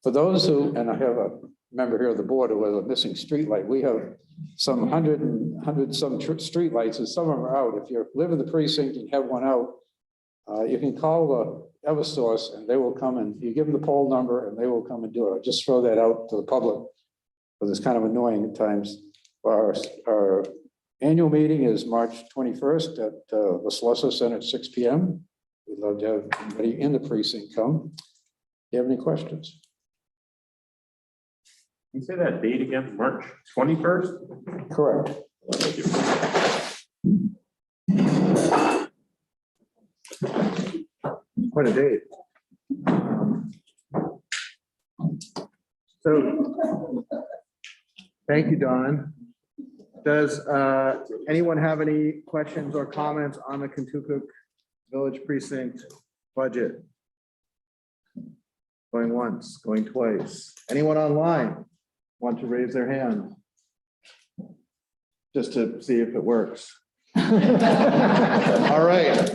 For those who, and I have a member here of the board who has a missing street light. We have some 100 some street lights, and some of them are out. If you live in the precinct and have one out, you can call the Eversource and they will come and you give them the poll number and they will come and do it. I'll just throw that out to the public because it's kind of annoying at times. Our annual meeting is March 21st at the Solicitor Center at 6 p.m. We'd love to have anybody in the precinct come. Do you have any questions? Can you say that date again, March 21st? Correct. Thank you. Quite a date. So, thank you, Don. Does anyone have any questions or comments on the Kentucky Village Precinct budget? Going once, going twice. Anyone online want to raise their hand? Just to see if it works. All right.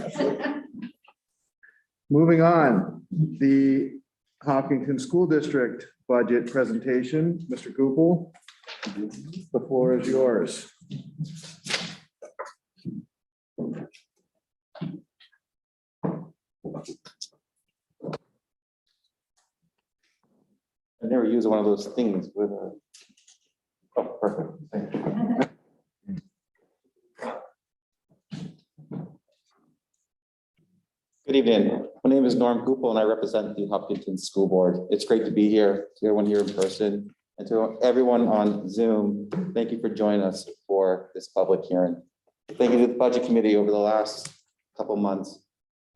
Moving on, the Hopkinton School District budget presentation. Mr. Goupel, the floor is yours. I never use one of those things with a. Oh, perfect. Thank you. Good evening. My name is Norm Gupel and I represent the Hopkinton School Board. It's great to be here, to everyone here in person, and to everyone on Zoom. Thank you for joining us for this public hearing. Thank you to the Budget Committee over the last couple months,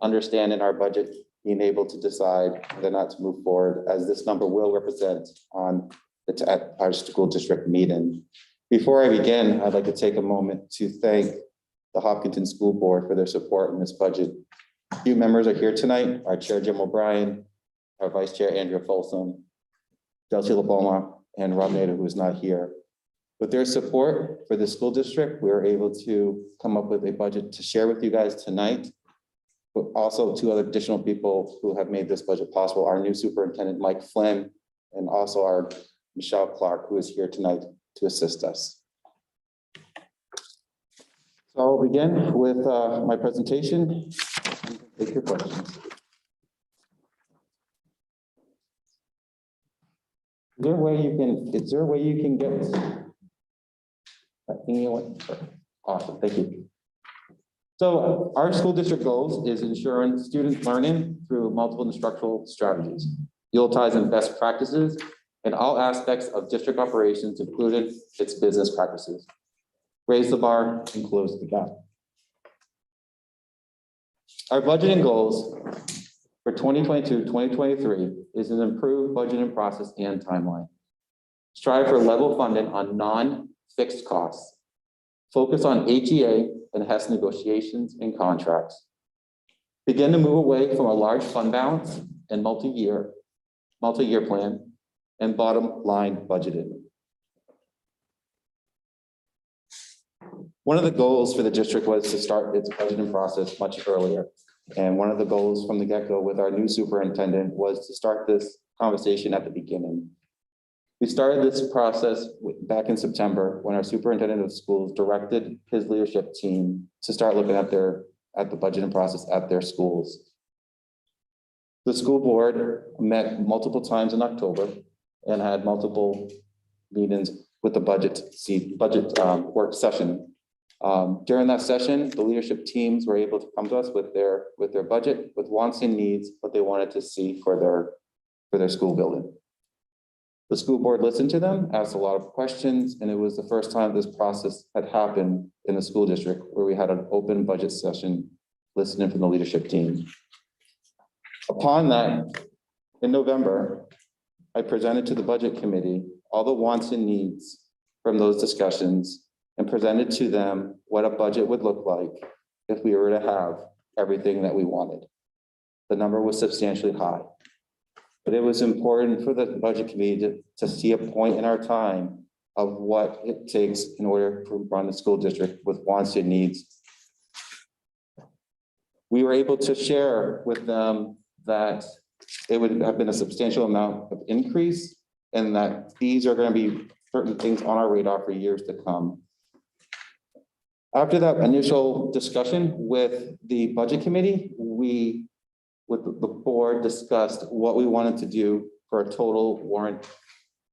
understanding our budget, being able to decide whether or not to move forward, as this number will represent on at our school district meeting. Before I begin, I'd like to take a moment to thank the Hopkinton School Board for their support in this budget. Few members are here tonight: our Chair Jim O'Brien, our Vice Chair Andrea Folsom, Delcy LaBoma, and Rob Nader, who is not here. With their support for the school district, we were able to come up with a budget to share with you guys tonight, but also two other additional people who have made this budget possible: our new superintendent, Mike Flynn, and also our Michelle Clark, who is here tonight to assist us. So I'll begin with my presentation. Take your questions. Is there a way you can get that thing you want? Awesome, thank you. So our school district goals is ensuring student learning through multiple instructional strategies, utilizing best practices in all aspects of district operations, including its business practices. Raise the bar and close the gap. Our budgeting goals for 2022-2023 is an improved budgeting process and timeline. Strive for level funding on non-fixed costs. Focus on HEA and HES negotiations and contracts. Begin to move away from a large fund balance and multi-year plan and bottom line budgeting. One of the goals for the district was to start its budgeting process much earlier. And one of the goals from the get-go with our new superintendent was to start this conversation at the beginning. We started this process back in September when our superintendent of schools directed his leadership team to start looking at the budgeting process at their schools. The school board met multiple times in October and had multiple meetings with the budget work session. During that session, the leadership teams were able to come to us with their budget, with wants and needs, what they wanted to see for their school building. The school board listened to them, asked a lot of questions, and it was the first time this process had happened in the school district where we had an open budget session listening from the leadership team. Upon that, in November, I presented to the budget committee all the wants and needs from those discussions and presented to them what a budget would look like if we were to have everything that we wanted. The number was substantially high, but it was important for the budget committee to see a point in our time of what it takes in order to run the school district with wants and needs. We were able to share with them that it would have been a substantial amount of increase and that these are going to be certain things on our radar for years to come. After that initial discussion with the budget committee, we, with the board, discussed what we wanted to do for a total warrant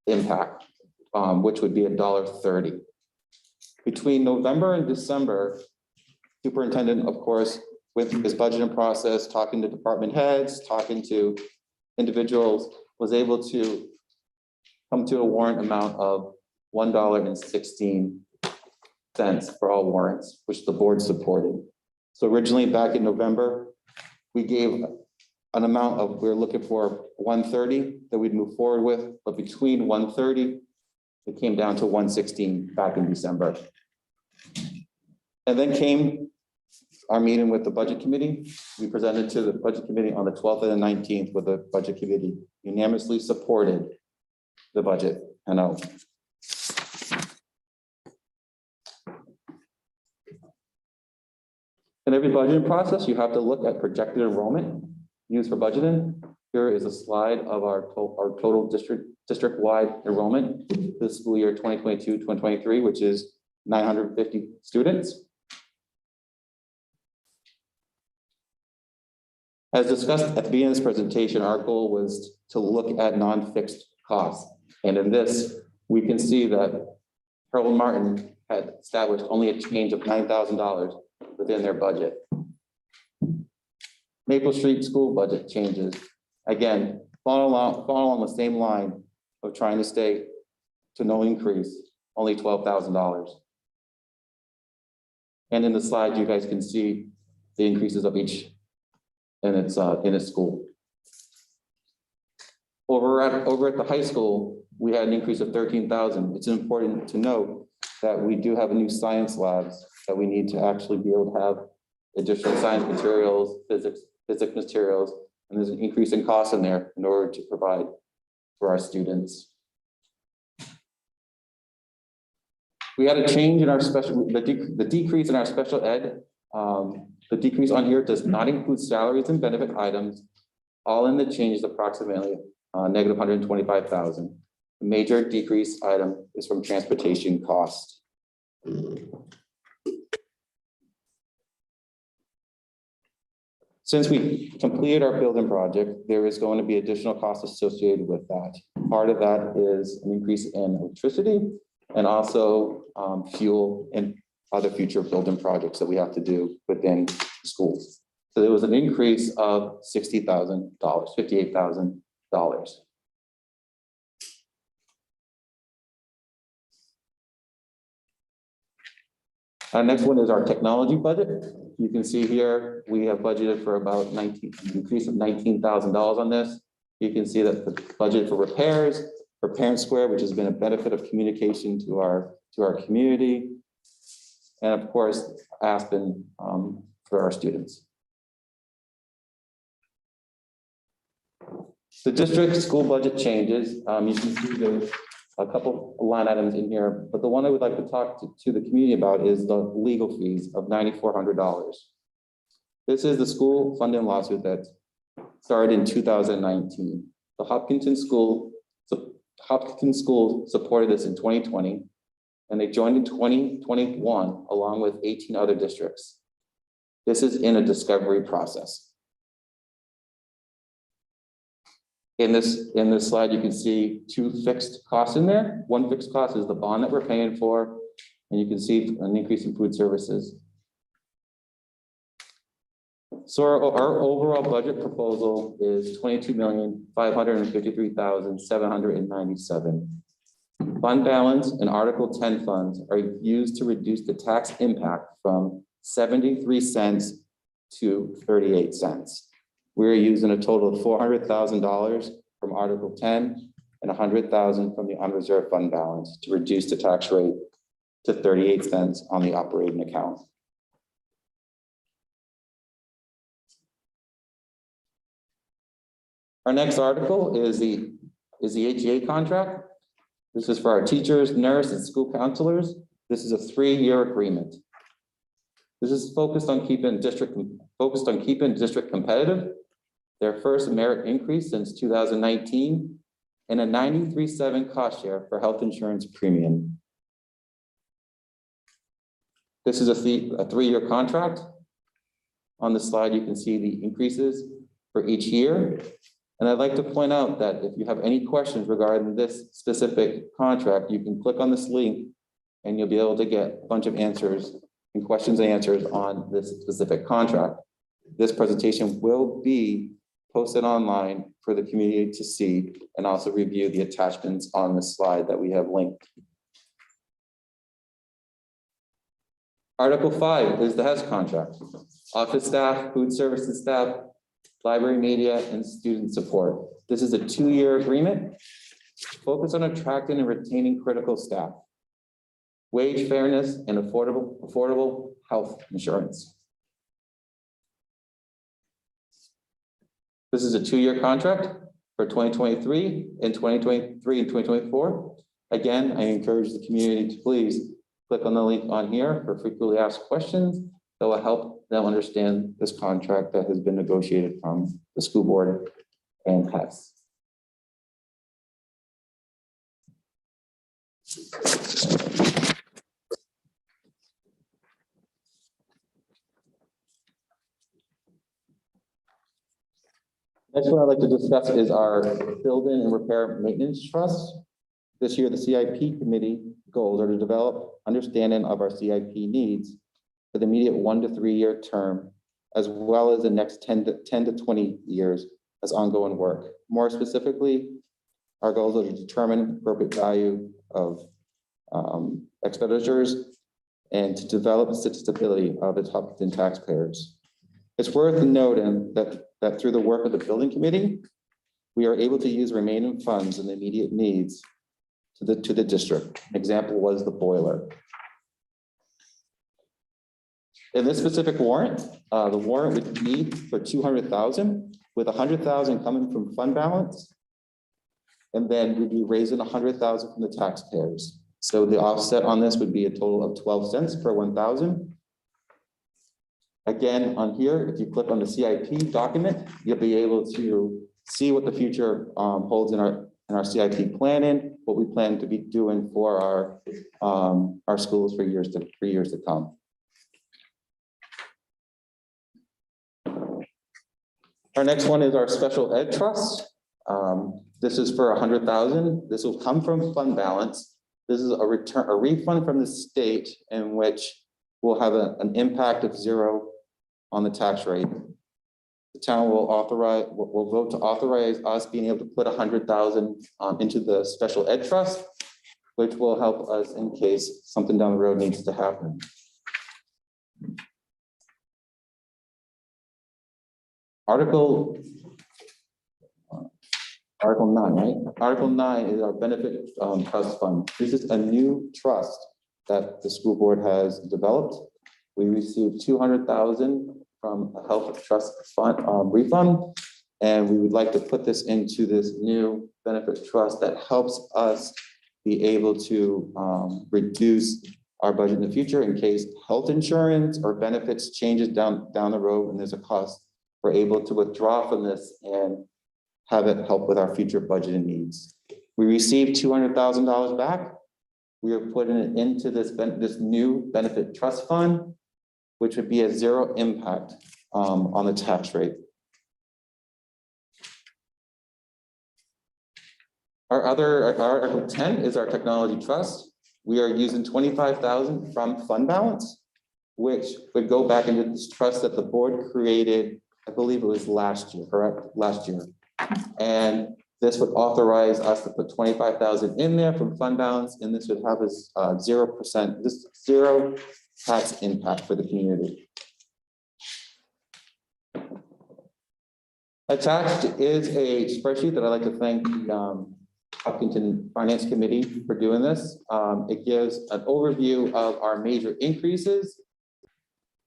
impact, which would be $1.30. Between November and December, superintendent, of course, with his budgeting process, talking to department heads, talking to individuals, was able to come to a warrant amount of $1.16 for all warrants, which the board supported. So originally back in November, we gave an amount of, we were looking for 130 that we'd move forward with, but between 130, it came down to 116 back in December. And then came our meeting with the budget committee. We presented to the budget committee on the 12th and the 19th, where the budget committee unanimously supported the budget. In every budgeting process, you have to look at projected enrollment used for budgeting. Here is a slide of our total district-wide enrollment this school year 2022-2023, which is 950 students. As discussed at the beginning of this presentation, our goal was to look at non-fixed costs. And in this, we can see that Harold Martin had established only a change of $9,000 within their budget. Maple Street school budget changes. Again, follow along the same line of trying to stay to no increase, only $12,000. And in the slide, you guys can see the increases of each in its school. Over at the high school, we had an increase of 13,000. It's important to note that we do have a new science labs that we need to actually be able to have additional science materials, physics materials, and there's an increase in cost in there in order to provide for our students. We had a change in our the decrease in our special ed. The decrease on here does not include salaries and benefit items. All in the change is approximately negative 125,000. The major decrease item is from transportation cost. Since we completed our building project, there is going to be additional costs associated with that. Part of that is an increase in electricity and also fuel and other future building projects that we have to do within schools. So there was an increase of $60,000, $58,000. Our next one is our technology budget. You can see here, we have budgeted for about an increase of $19,000 on this. You can see that the budget for repairs, for Parent Square, which has been a benefit of communication to our community. And of course, Aspen for our students. The district school budget changes. You can see a couple of line items in here, but the one I would like to talk to the community about is the legal fees of $9,400. This is the school funding lawsuit that started in 2019. The Hopkinton school supported this in 2020, and they joined in 2021 along with 18 other districts. This is in a discovery process. In this slide, you can see two fixed costs in there. One fixed cost is the bond that we're paying for, and you can see an increase in food services. So our overall budget proposal is $22,553,797. Fund balance and Article 10 funds are used to reduce the tax impact from 73 cents to 38 cents. We're using a total of $400,000 from Article 10 and $100,000 from the unreserved fund balance to reduce the tax rate to 38 cents on the operating account. Our next article is the HEA contract. This is for our teachers, nurses, and school counselors. This is a 3-year agreement. This is focused on keeping district competitive. Their first merit increase since 2019, and a 93.7 cost share for health insurance premium. This is a 3-year contract. On the slide, you can see the increases for each year. And I'd like to point out that if you have any questions regarding this specific contract, you can click on this link and you'll be able to get a bunch of answers and questions and answers on this specific contract. This presentation will be posted online for the community to see and also review the attachments on the slide that we have linked. Article 5 is the HES contract. Office staff, food services staff, library media, and student support. This is a 2-year agreement focused on attracting and retaining critical staff, wage fairness, and affordable health insurance. This is a 2-year contract for 2023 and 2024. Again, I encourage the community to please click on the link on here for frequently asked questions that will help them understand this contract that has been negotiated from the school board and HES. Next one I'd like to discuss is our building and repair maintenance trust. This year, the CIP committee goals are to develop understanding of our CIP needs for the immediate 1 to 3 year term as well as the next 10 to 20 years as ongoing work. More specifically, our goals are to determine appropriate value of expenditures and to develop stability of its Hopkinton taxpayers. It's worth noting that through the work of the building committee, we are able to use remaining funds and immediate needs to the district. An example was the boiler. In this specific warrant, the warrant would need for 200,000, with 100,000 coming from fund balance. And then we'd be raising 100,000 from the taxpayers. So the offset on this would be a total of 12 cents per 1,000. Again, on here, if you click on the CIP document, you'll be able to see what the future holds in our CIP planning, what we plan to be doing for our schools for years to come. Our next one is our special ed trust. This is for 100,000. This will come from fund balance. This is a refund from the state in which will have an impact of 0 on the tax rate. The town will vote to authorize us being able to put 100,000 into the special ed trust, which will help us in case something down the road needs to happen. Article 9, right? Article 9 is our benefit trust fund. This is a new trust that the school board has developed. We received 200,000 from a health trust fund refund, and we would like to put this into this new benefit trust that helps us be able to reduce our budget in the future in case health insurance or benefits changes down the road and there's a cost. We're able to withdraw from this and have it help with our future budgeting needs. We received $200,000 back. We are putting it into this new benefit trust fund, which would be a 0 impact on the tax rate. Our Article 10 is our technology trust. We are using 25,000 from fund balance, which would go back into this trust that the board created, I believe it was last year, correct? Last year. And this would authorize us to put 25,000 in there from fund balance, and this would have us 0%, this 0 tax impact for the community. Attached is a spreadsheet that I'd like to thank the Hopkinton Finance Committee for doing this. It gives an overview of our major increases,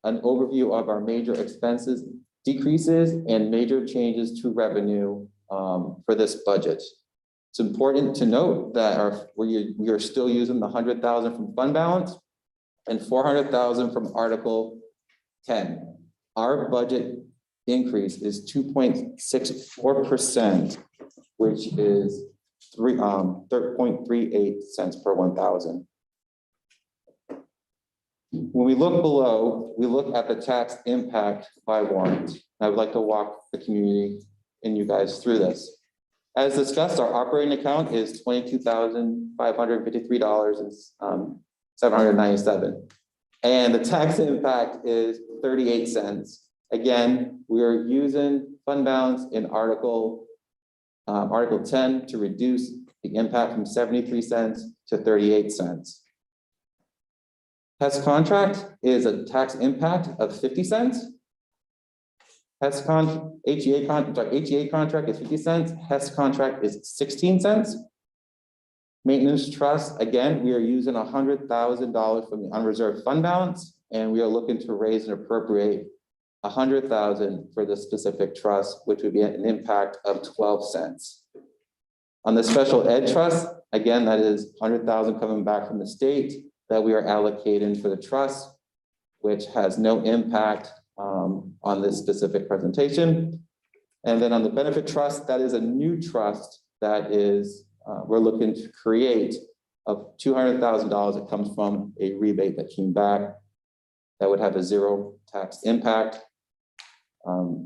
an overview of our major expenses decreases, and major changes to revenue for this budget. It's important to note that we are still using the 100,000 from fund balance and 400,000 from Article 10. Our budget increase is 2.64%, which is 3.38 cents per 1,000. When we look below, we look at the tax impact by warrant. I would like to walk the community and you guys through this. As discussed, our operating account is $22,553.797. And the tax impact is 38 cents. Again, we are using fund balance in Article 10 to reduce the impact from 73 cents to 38 cents. HES contract is a tax impact of 50 cents. HEA contract is 50 cents. HES contract is 16 cents. Maintenance trust, again, we are using $100,000 from the unreserved fund balance, and we are looking to raise and appropriate $100,000 for this specific trust, which would be an impact of 12 cents. On the special ed trust, again, that is $100,000 coming back from the state that we are allocating for the trust, which has no impact on this specific presentation. And then on the benefit trust, that is a new trust that is, we're looking to create of $200,000 that comes from a rebate that came back that would have a 0 tax impact.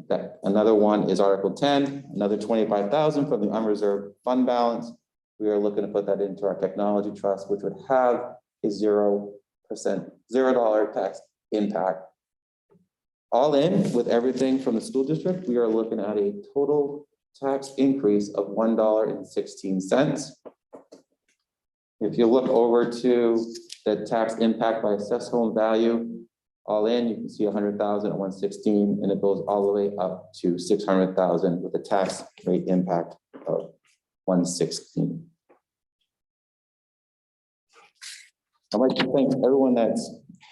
That another one is Article 10, another 25,000 from the unreserved fund balance. We are looking to put that into our technology trust, which would have a $0 tax impact. All in with everything from the school district, we are looking at a total tax increase of $1.16. If you look over to the tax impact by assessed home value, all in, you can see 100,000 at 116, and it goes all the way up to 600,000 with a tax rate impact of 116. I'd like to thank everyone that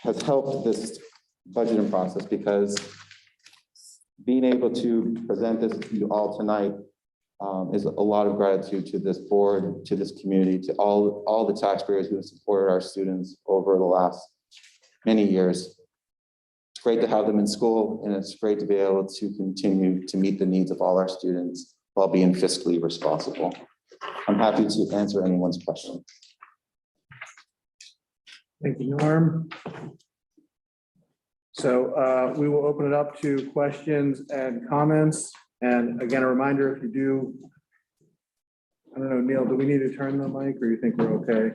has helped this budgeting process, because being able to present this to you all tonight is a lot of gratitude to this board, to this community, to all the taxpayers who have supported our students over the last many years. It's great to have them in school, and it's great to be able to continue to meet the needs of all our students while being fiscally responsible. I'm happy to answer anyone's question. Thank you, Norm. So we will open it up to questions and comments. And again, a reminder, if you do, I don't know, Neil, do we need to turn the mic, or you think we're okay?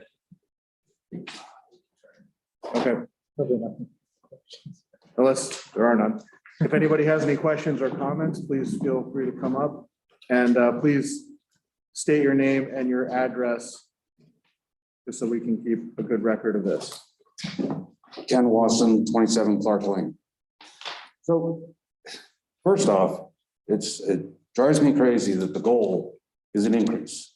Okay. Unless there are none. If anybody has any questions or comments, please feel free to come up, and please state your name and your address, just so we can keep a good record of this. Ken Wasson, 27 Clark Lane. So first off, it drives me crazy that the goal is an increase.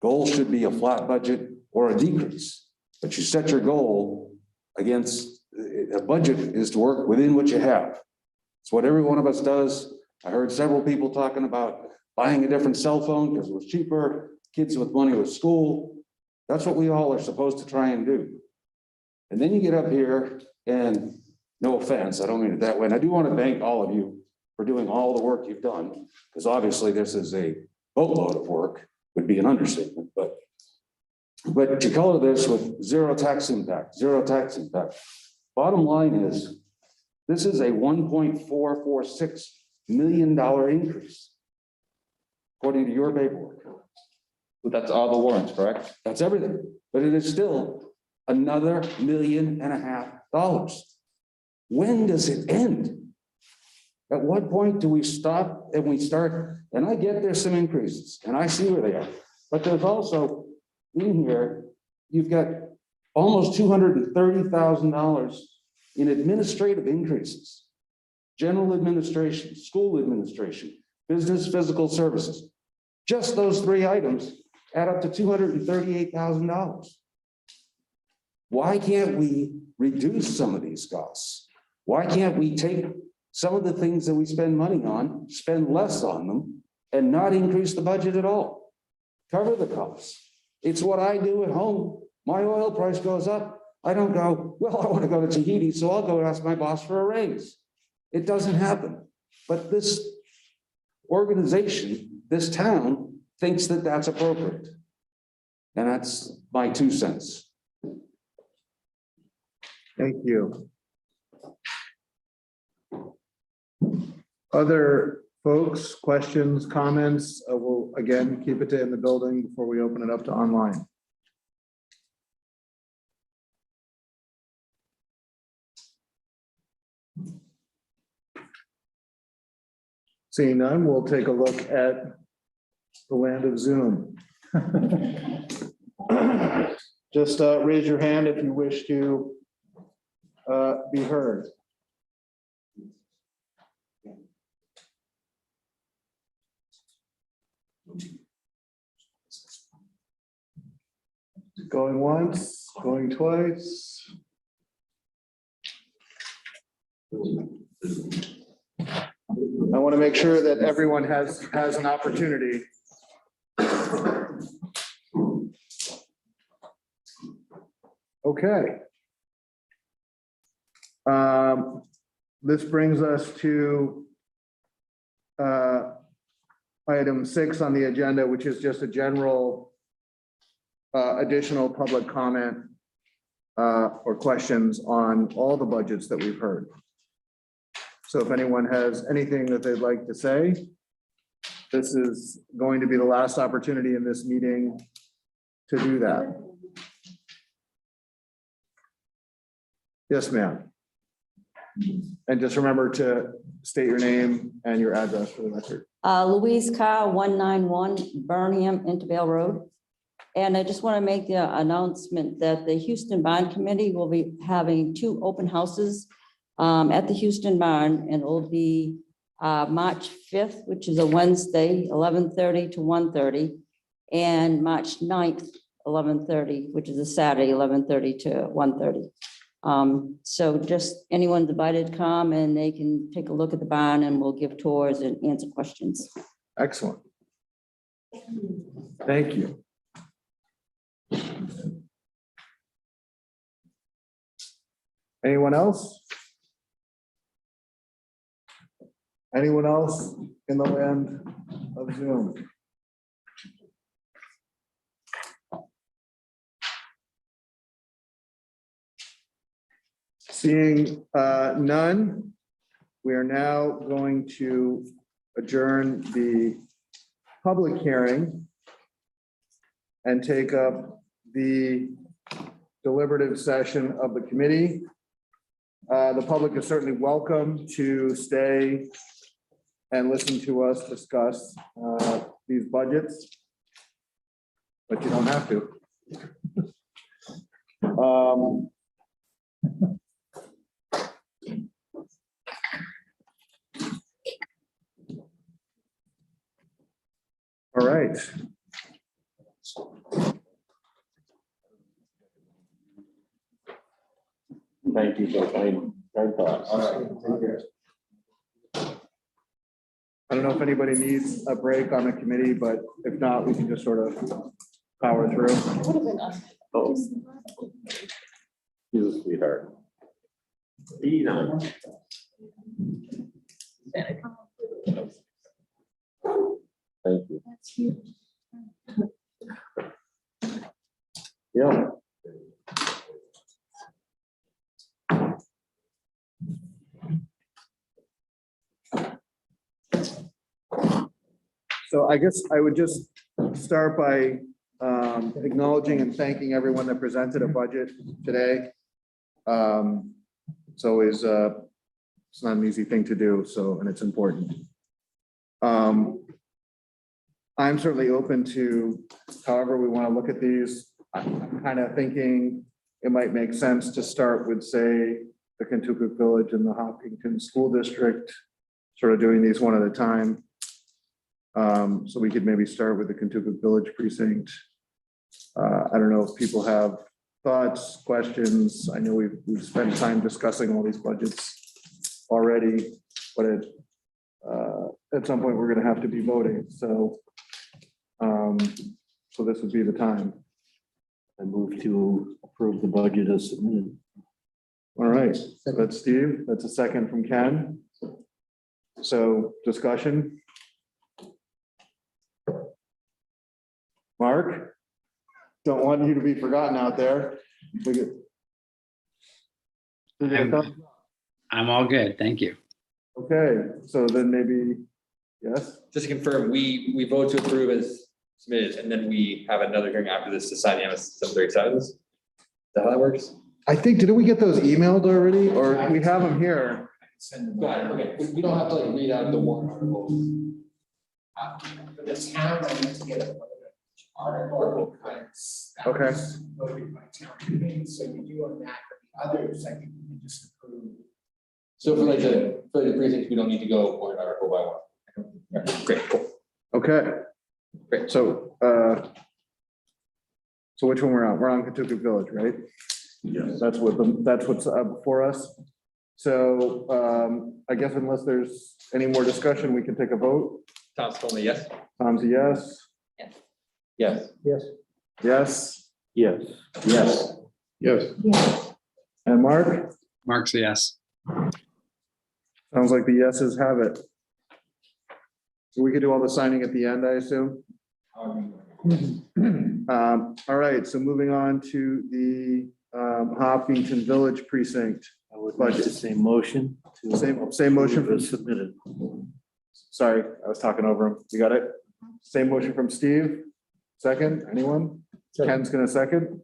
Goal should be a flat budget or a decrease, but you set your goal against a budget is to work within what you have. It's what every one of us does. I heard several people talking about buying a different cell phone because it was cheaper, kids with money with school. That's what we all are supposed to try and do. And then you get up here, and no offense, I don't mean it that way. And I do want to thank all of you for doing all the work you've done, because obviously this is a boatload of work, would be an understatement, but you color this with zero tax impact, zero tax impact. Bottom line is, this is a $1.446 million increase, according to your paperwork. But that's all the warrants, correct? That's everything, but it is still another $1.5 million. When does it end? At what point do we stop and we start? And I get there's some increases, and I see where they are, but there's also in here, you've got almost $230,000 in administrative increases. General administration, school administration, business physical services. Just those three items add up to $238,000. Why can't we reduce some of these costs? Why can't we take some of the things that we spend money on, spend less on them, and not increase the budget at all? Cover the costs. It's what I do at home. My oil price goes up. I don't go, well, I want to go to Tahiti, so I'll go ask my boss for a raise. It doesn't happen. But this organization, this town, thinks that that's appropriate. And that's my 2 cents. Thank you. Other folks, questions, comments? We'll again keep it to in the building before we open it up to online. Seeing none, we'll take a look at the land of Zoom. Just raise your hand if you wish to be heard. Going once, going twice. I want to make sure that everyone has an opportunity. Okay. This brings us to item 6 on the agenda, which is just a general additional public comment or questions on all the budgets that we've heard. So if anyone has anything that they'd like to say, this is going to be the last opportunity in this meeting to do that. Yes, ma'am. And just remember to state your name and your address for the record. Louise Carr, 191 Burnham Intervale Road. And I just want to make the announcement that the Houston Barn Committee will be having 2 open houses at the Houston Barn, and it will be March 5th, which is a Wednesday, 11:30 to 1:30, and March 9th, 11:30, which is a Saturday, 11:30 to 1:30. So just anyone's invited to come and they can take a look at the barn and we'll give tours and answer questions. Excellent. Thank you. Anyone else? Anyone else in the land of Zoom? Seeing none, we are now going to adjourn the public hearing and take up the deliberative session of the committee. The public is certainly welcome to stay and listen to us discuss these budgets, but you don't have to. All right. Thank you for kind thoughts. All right. Take care. I don't know if anybody needs a break on the committee, but if not, we can just sort of power through. Oh. He's a sweetheart. Thank you. Yeah. So I guess I would just start by acknowledging and thanking everyone that presented a budget today. It's always, it's not an easy thing to do, so, and it's important. I'm certainly open to however we want to look at these. I'm kind of thinking it might make sense to start with, say, the Kentucky Village and the Hopkinton School District, sort of doing these one at a time. So we could maybe start with the Kentucky Village precinct. I don't know if people have thoughts, questions. I know we've spent time discussing all these budgets already, but at some point we're going to have to be voting. So, so this would be the time. I move to approve the budget as submitted. All right, so that's Steve. That's a second from Ken. So discussion. Mark, don't want you to be forgotten out there. I'm all good. Thank you. Okay, so then maybe, yes, Just to confirm, we vote to approve as submitted, and then we have another hearing after this to sign the MS 737s. Is that how that works? I think, didn't we get those emailed already, or we have them here? Send them. Got it, okay. We don't have to like read out the warrant articles. For the town, I need to get a article cuts. Okay. Voted by town meeting, so you do on that, but the others, I think you can just approve. So for the precincts, we don't need to go warrant article by one. Okay, great, cool. Okay. Great. So, so which one we're on? We're on Kentucky Village, right? Yes. That's what's before us. So, I guess unless there's any more discussion, we can take a vote. Tom's told me yes? Tom's a yes. Yes. Yes. Yes. Yes. Yes. Yes. And Mark? Mark's a yes. Sounds like the yeses have it. So we could do all the signing at the end, I assume? All right, so moving on to the Hopkinton Village Precinct. I would like the same motion. to Same motion approve from, as submitted. sorry, I was talking over him. You got it? Same motion from Steve. Second, anyone? Ken's gonna second.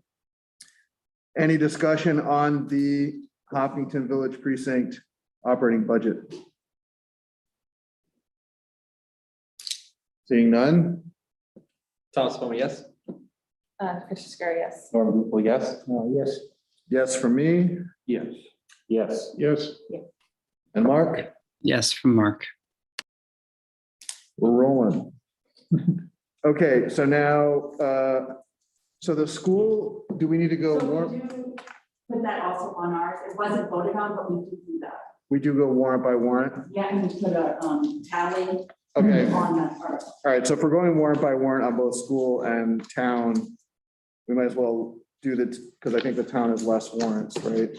Any discussion on the Hopkinton Village Precinct operating budget? Seeing none? Thomas Bowman, yes. Fisher, yes. Norm Gupel, yes. Yes. Yes, from me. Yes. Yes. Yes. And Mark? Yes, from Mark. We're rolling. Okay, so now, so the school, do we need to go So warrant? we do put that also on ours. It wasn't voted on, but we do that. We do go warrant by warrant? Yeah, and we put a tally Okay, on that article. all right, so if we're going warrant by warrant on both school and town, we might as well do that, because I think the town has less warrants, right?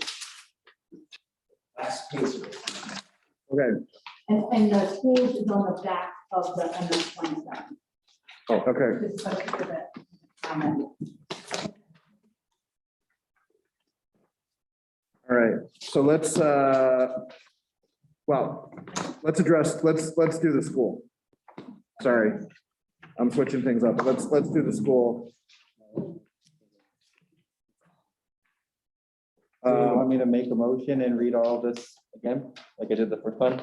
Last piece of it. Okay, And the schools is on the back of the MS 27. okay, Just so for that comment. all right, so let's, well, let's do the school. Sorry, I'm switching things up. Let's do the school. Do you want me to make a motion and read all this again, like I did the first time?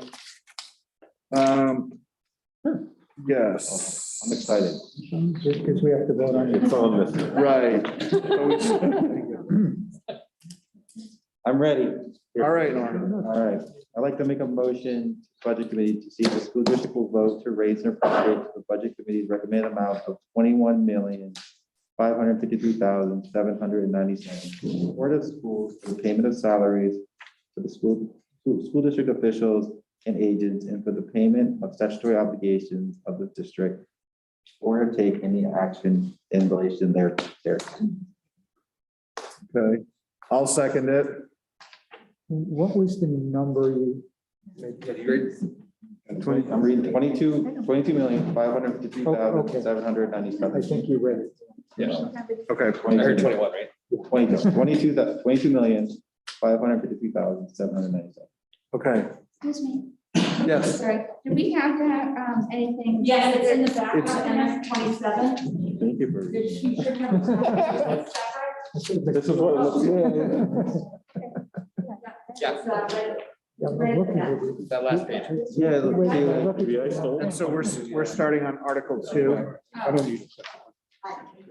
Yes. I'm excited. Because we have to vote on it. It's on this. Right. I'm ready. All right, Norm. All right, I'd like to make a motion, to Budget Committee, to see if the school district will vote to raise and appropriate the Budget Committee's recommended amount of $21,553,797 to support the schools for the payment of salaries for the school district officials and agents, and for the payment of statutory obligations of the district, or to take any action in relation there. Okay, I'll second it. What was the number you? I'm reading 22,553,797. I think you read it. Yes. Okay, I heard 21, right? 22,553,797. okay, Excuse me, yes. sorry, do we have that, anything? Yes, it's in the back of It's- MS 27. Thank you for. The sheet should have a separate. This is what it looks Yeah. It's, right- Yeah, I'm right looking at at the it. That last page. Yeah, look, Wait, see, look at- And so we're starting on Article 2. I don't need it.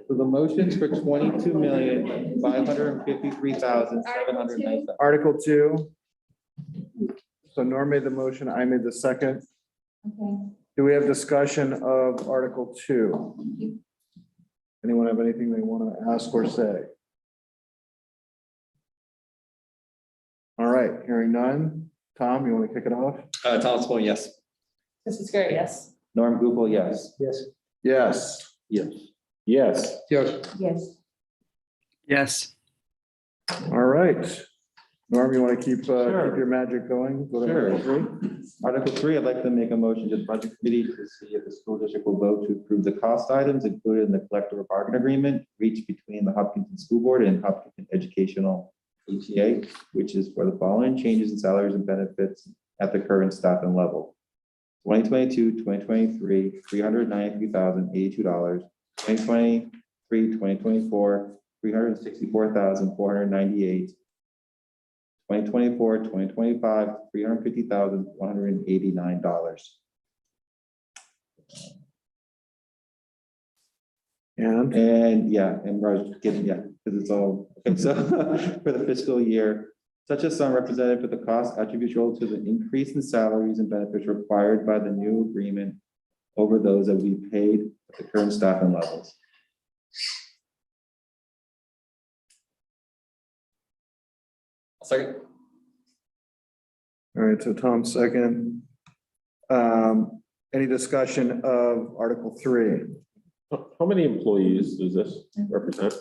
so the motions for 22,553,797. Article 2. So Norm made the motion, I made the second. Okay. Do we have discussion of Article 2? Anyone have anything they want to ask or say? All right, hearing none. Tom, you want to kick it off? Thomas Bowman, yes. Fisher, yes. Norm Gupel, yes. Yes. Yes. Yes. Yes. Yes. Yes. Yes. All right. Norm, you want to keep Sure. your magic going? Go to Sure. Article 3. Article 3, I'd like to make a motion to the Budget Committee to see if the school district will vote to approve the cost items included in the collective bargaining agreement reached between the Hopkinton School Board and Hopkinton Educational HEA, which is for the following changes in salaries and benefits at the current staffing level. 2022, 2023, $393,082. 2023, 2024, $364,498. 2024, 2025, $350,189. And yeah, and Raj, getting, yeah, because it's all, okay, so for the fiscal year, such a sum represented for the cost attributable to the increase in salaries and benefits required by the new agreement over those that we paid at the current staffing levels. Second. All right, so Tom, second. Any discussion of Article 3? How many employees does this represent?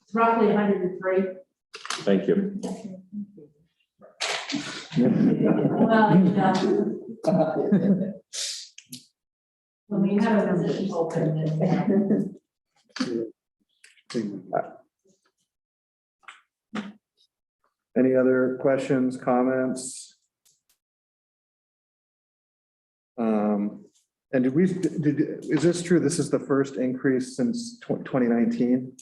It's roughly 103. Thank you. Well, when we have a position open, Any other questions, comments? And is this true? This is the first increase since 2019?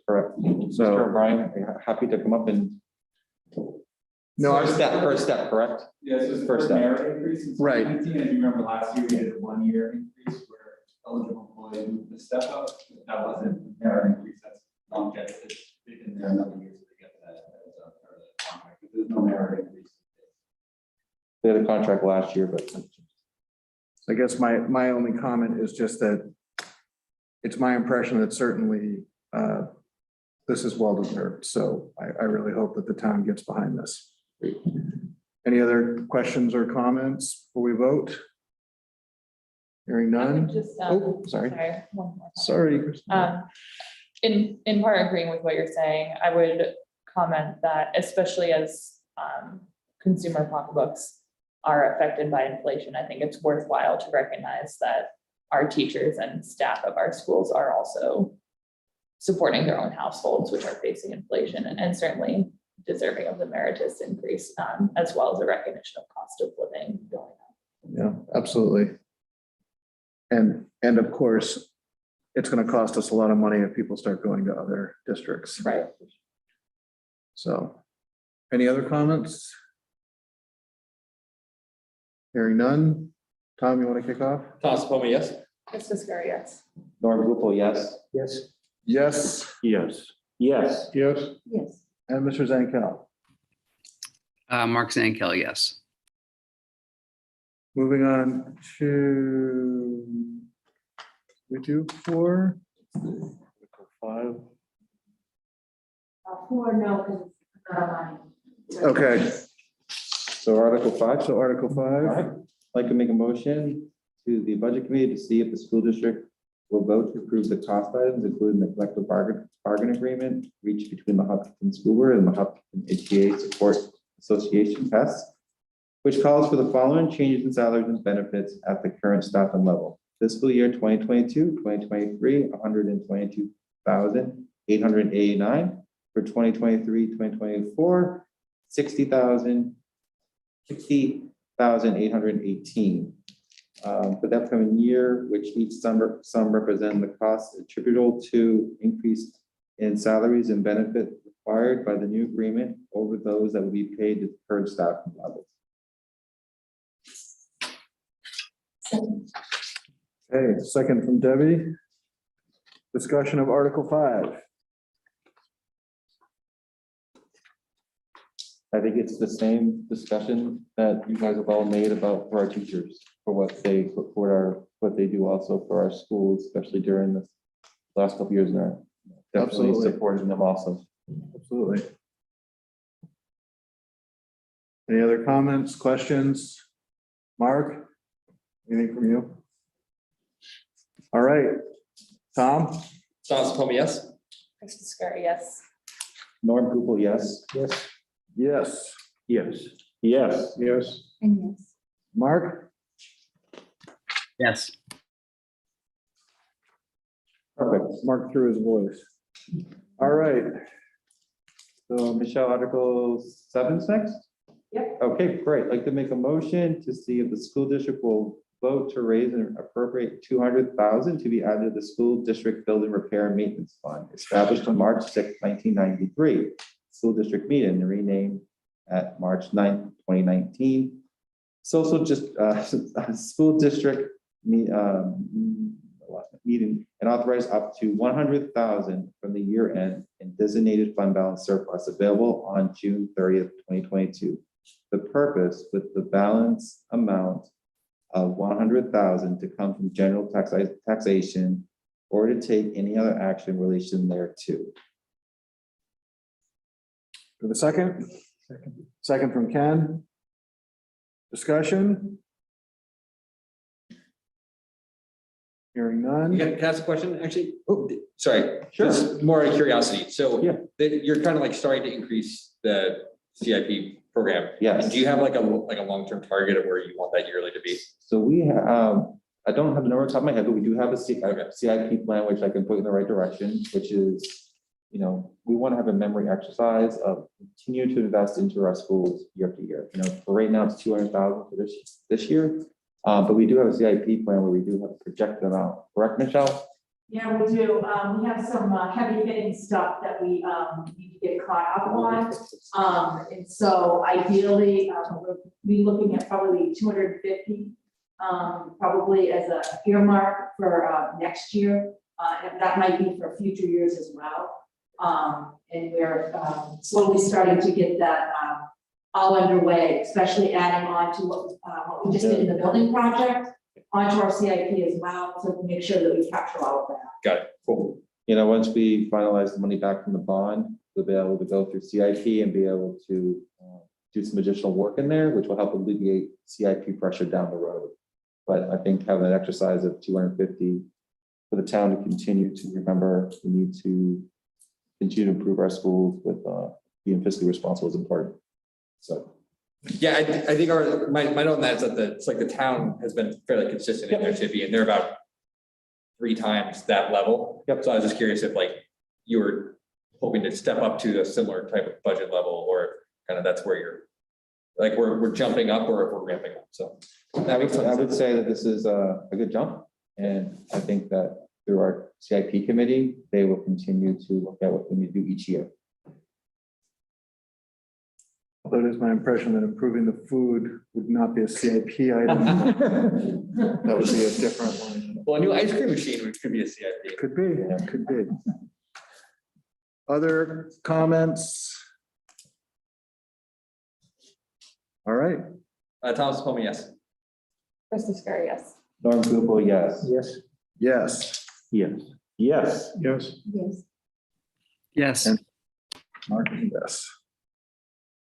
Correct. So- Mr. O'Brien, happy to come up and No, First step, correct? Yeah, so it's First for step. merit increase in Right. 2019. If you remember last year, we did a 1-year increase where eligible employees moved the step up. That wasn't a merit increase, that's longevity. It's been there another year, so they get that as a part of the contract. But there's no merit increase. They had a contract last year, but I guess my only comment is just that it's my impression that certainly this is well deserved. So I really hope that the town gets behind this. Any other questions or comments before we vote? Hearing I would none. just, Oh, sorry. one more. Sorry. Christina. In part agreeing with what you're saying, I would comment that especially as consumer pocketbooks are affected by inflation, I think it's worthwhile to recognize that our teachers and staff of our schools are also supporting their own households, which are facing inflation and certainly deserving of the meritus increase, as well as a recognition of cost of living going up. Yeah, absolutely. And of course, it's going to cost us a lot of money if people start going to other districts. Right. So, any other comments? Hearing none. Tom, you want to kick off? Thomas Poma, yes? Mr. Scar, yes. Norm Gupel, yes. Yes. Yes. Yes. Yes. Yes. Yes. And Mr. Zankel. Mark Zankel, yes. Moving on to, we do 4. 5. 4, no, because it's not aligned. Okay, So Article 5, so Article 5. I'd like to make a motion to the budget committee to see if the school district will vote to approve the cost items, including the collective bargain agreement reached between the Hopkinton School Board and the Hopkinton HCA Support Association tests, which calls for the following changes in salaries and benefits at the current staffing level. Fiscal year 2022, 2023, $122,889. For 2023, 2024, $60,818. For the upcoming year, which each sum represent the costs attributable to increased in salaries and benefits required by the new agreement over those that will be paid to the current staffing levels. Okay, second from Debbie. Discussion of Article 5. I think it's the same discussion that you guys have all made about for our teachers, for what they what they do also for our schools, especially during the last couple of years there. Definitely Absolutely. supporting them also. Absolutely. Any other comments, questions? Mark, anything from you? All right, Tom? Thomas Poma, yes? Mr. Scar, yes. Norm Gupel, yes. Yes. Yes. Yes. Yes. Yes. And yes. Mark? Yes. Perfect. Mark through his voice. All right. So Michelle, Article 7's next? Yep. Okay, great. I'd like to make a motion to see if the school district will vote to raise and appropriate $200,000 to be added to the school district building repair and maintenance fund established on March 6, 1993. School district meeting and renamed at March 9th, 2019. Social just school district meeting and authorize up to $100,000 from the year end and designated fund balance surplus available on June 30th, 2022. The purpose with the balance amount of $100,000 to come from general taxation or to take any other action in relation thereto. For the second? Second from Ken. Discussion? Hearing none. Can I ask a question, actually? Oh, Sorry, Sure. just more out of curiosity. So Yeah. you're kind of like starting to increase the CIP program. Yes. And do you have like a long-term target of where you want that yearly to be? So we have, I don't have the number on top of my head, but we do have a CIP plan, which I can put in the right direction, which is, you know, we want to have a memory exercise of continue to invest into our schools year after year. You know, for right now it's 200,000 for this year. But we do have a CIP plan where we do have a projected amount, correct, Michelle? Yeah, we do. We have some heavy hitting stuff that we need to get caught up on. And so ideally, we'll be looking at probably 250, probably as a earmark for next year. And that might be for future years as well. And we're slowly starting to get that all underway, especially adding on to what we just did in the building project, onto our CIP as well, to make sure that we capture all of that. Got it. Cool. You know, once we finalize the money back from the bond, we'll be able to go through CIP and be able to do some additional work in there, which will help alleviate CIP pressure down the road. But I think having an exercise of 250 for the town to continue to remember, we need to continue to improve our schools with being fiscally responsible is important. So. Yeah, I think my note on that is that it's like the town has been fairly consistent in their CIP, and they're about 3 times that level. Yep. So I was just curious if like you were hoping to step up to a similar type of budget level, or kind of that's where you're like we're jumping up, or if we're ramping up. So that makes sense. I would say that this is a good jump, and I think that through our CIP committee, they will continue to look at what we need to do each year. Although it is my impression that improving the food would not be a CIP item. That would be a different one. Well, a new ice cream machine, which could be a CIP. Could be, could be. Other comments? All right. Thomas Palmer, yes. Krista Scary, yes. Norm Gupel, yes. Yes. Yes. Yes. Yes. Yes. Yes. Yes. And Mark, yes.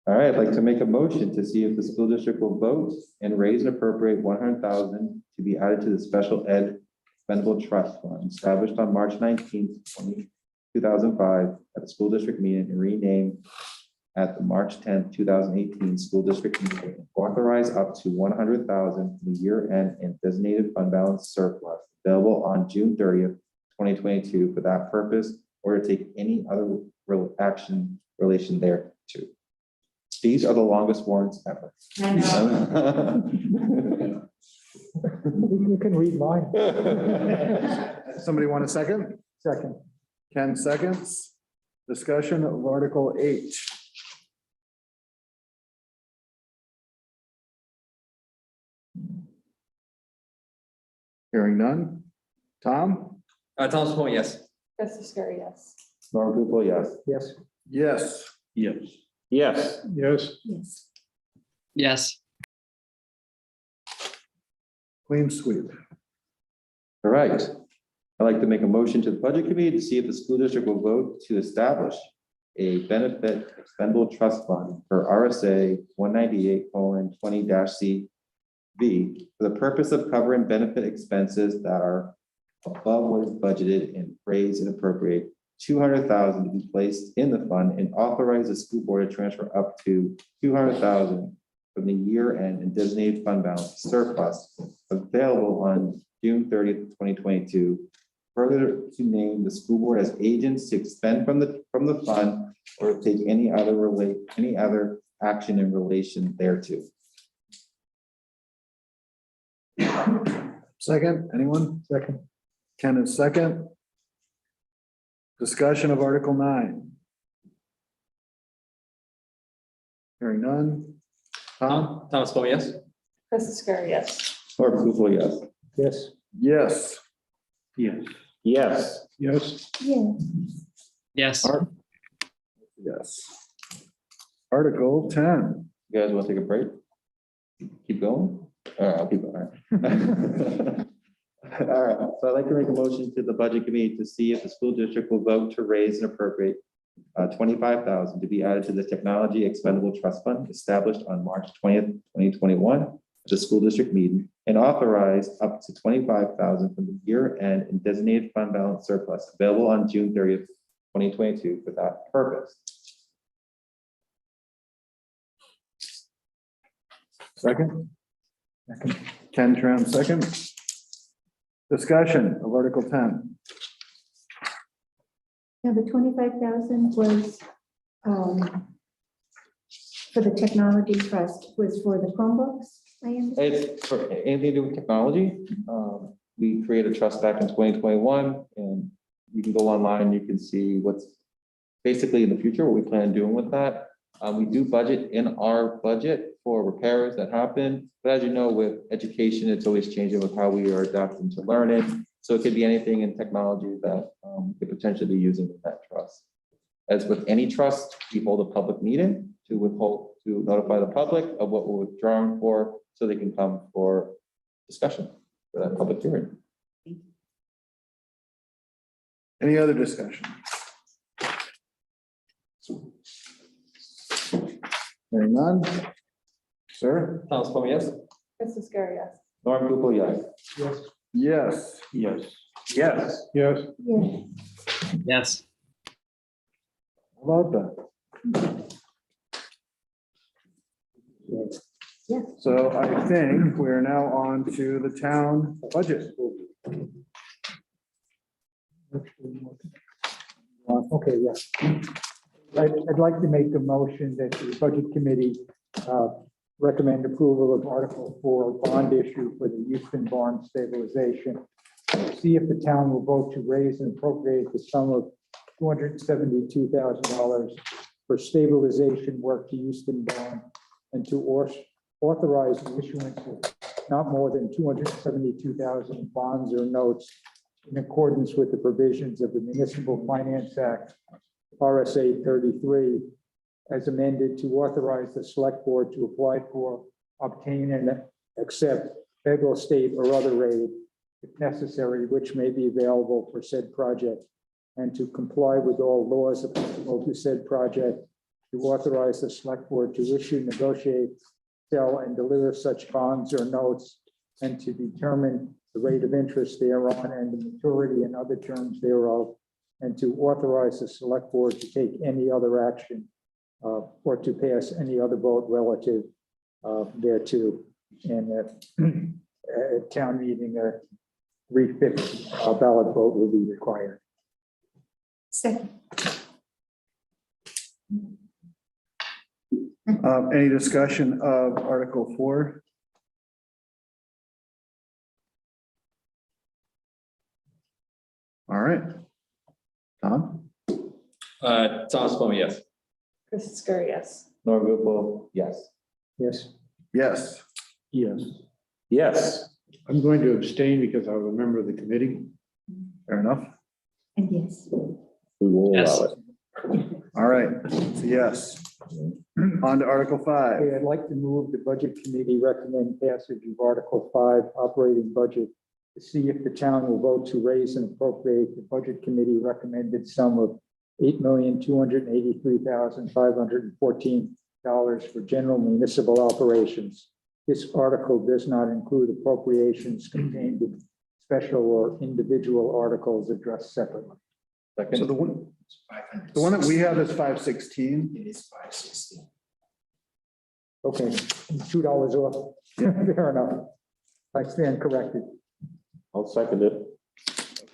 All right, I'd like to make a motion to see if the school district will vote and raise and appropriate $100,000 to be added to the special ed expendable trust fund established on March 19th, 2005 at the school district meeting and renamed at the March 10th, 2018 school district meeting. Authorize up to $100,000 from the year end and designated fund balance surplus available on June 30th, 2022 for that purpose, or to take any other action relation there too. These are the longest warrants ever. I know. You can read mine. Somebody want a second? Second. Ken seconds. Discussion of Article 8. Hearing none. Tom? Thomas Palmer, yes. Krista Scary, yes. Norm Gupel, yes. Yes. Yes. Yes. Yes. Yes. Yes. Yes. Clean sweep. All right. I'd like to make a motion to the budget committee to see if the school district will vote to establish a benefit expendable trust fund for RSA 198:20-CV for the purpose of covering benefit expenses that are above what is budgeted and raise and appropriate $200,000 to be placed in the fund and authorize the school board to transfer up to $200,000 from the year end and designated fund balance surplus available on June 30th, 2022. Further to name the school board as agents to expend from the fund or take any other action in relation thereto. Second, anyone? Second. Ken is second. Discussion of Article 9. Hearing none. Tom? Thomas Palmer, yes. Krista Scary, yes. Or Gupel, yes. Yes. Yes. Yes. Yes. Yes. Yes. Yes. Yes. Article 10. You guys want to take a break? Keep going? All right, I'll keep going. All right. All right, so I'd like to make a motion to the budget committee to see if the school district will vote to raise and appropriate $25,000 to be added to the technology expendable trust fund established on March 20th, 2021 at the school district meeting and authorize up to $25,000 from the year end and designated fund balance surplus available on June 30th, 2022 for that purpose. Second. Ken Tram, second. Discussion of Article 10. Now, the 25,000 was for the technology trust, was for the Chromebooks, I understand. It's for anything to do with technology. we created a trust back in 2021, and you can go online, you can see what's basically in the future, what we plan on doing with that. We do budget in our budget for repairs that happen, but as you know, with education, it's always changing with how we are adapting to learning. So it could be anything in technology that we could potentially be using with that trust. As with any trust, we hold a public meeting to notify the public of what we're withdrawing for, so they can come for discussion for that public hearing. Any other discussion? Hearing none. Sir? Thomas Palmer, yes. Krista Scary, yes. Norm Gupel, yes. Yes. Yes. Yes. Yes. Yes. How about that? Yeah. So I think we're now on to the town budget. Okay, yeah. I'd like to make a motion that the Budget Committee recommend approval of Article 4 bond issue for the Houston Barn Stabilization. See if the town will vote to raise and appropriate the sum of $272,000 for stabilization work to Houston Barn, and to authorize the issuance of not more than 272,000 bonds or notes in accordance with the provisions of the Municipal Finance Act, RSA 33, as amended, to authorize the select board to apply for, obtain, and accept federal, state, or other aid, if necessary, which may be available for said project, and to comply with all laws applicable to said project, to authorize the select board to issue, negotiate, sell, and deliver such bonds or notes, and to determine the rate of interest thereon and the maturity and other terms thereof, and to authorize the select board to take any other action or to pass any other vote relative thereto. And at town meeting, a 3/5 ballot vote will be required. Second. Any discussion of Article 4? All right. Tom? Thomas Palmer, yes. Krista Scary, yes. Norm Gupel, yes. Yes. Yes. Yes. Yes. I'm going to abstain because I was a member of the committee. Fair enough. And yes. We will Yes. allow it. All right. So yes. On to Article 5. Okay, I'd like to move the Budget Committee recommend passage of Article 5 operating budget to see if the town will vote to raise and appropriate the Budget Committee recommended sum of $8,283,514 for general municipal operations. This article does not include appropriations contained in special or individual articles addressed separately. So the one that we have is 516. It is 516. Okay, $2 off. Fair enough. I stand corrected. I'll second it.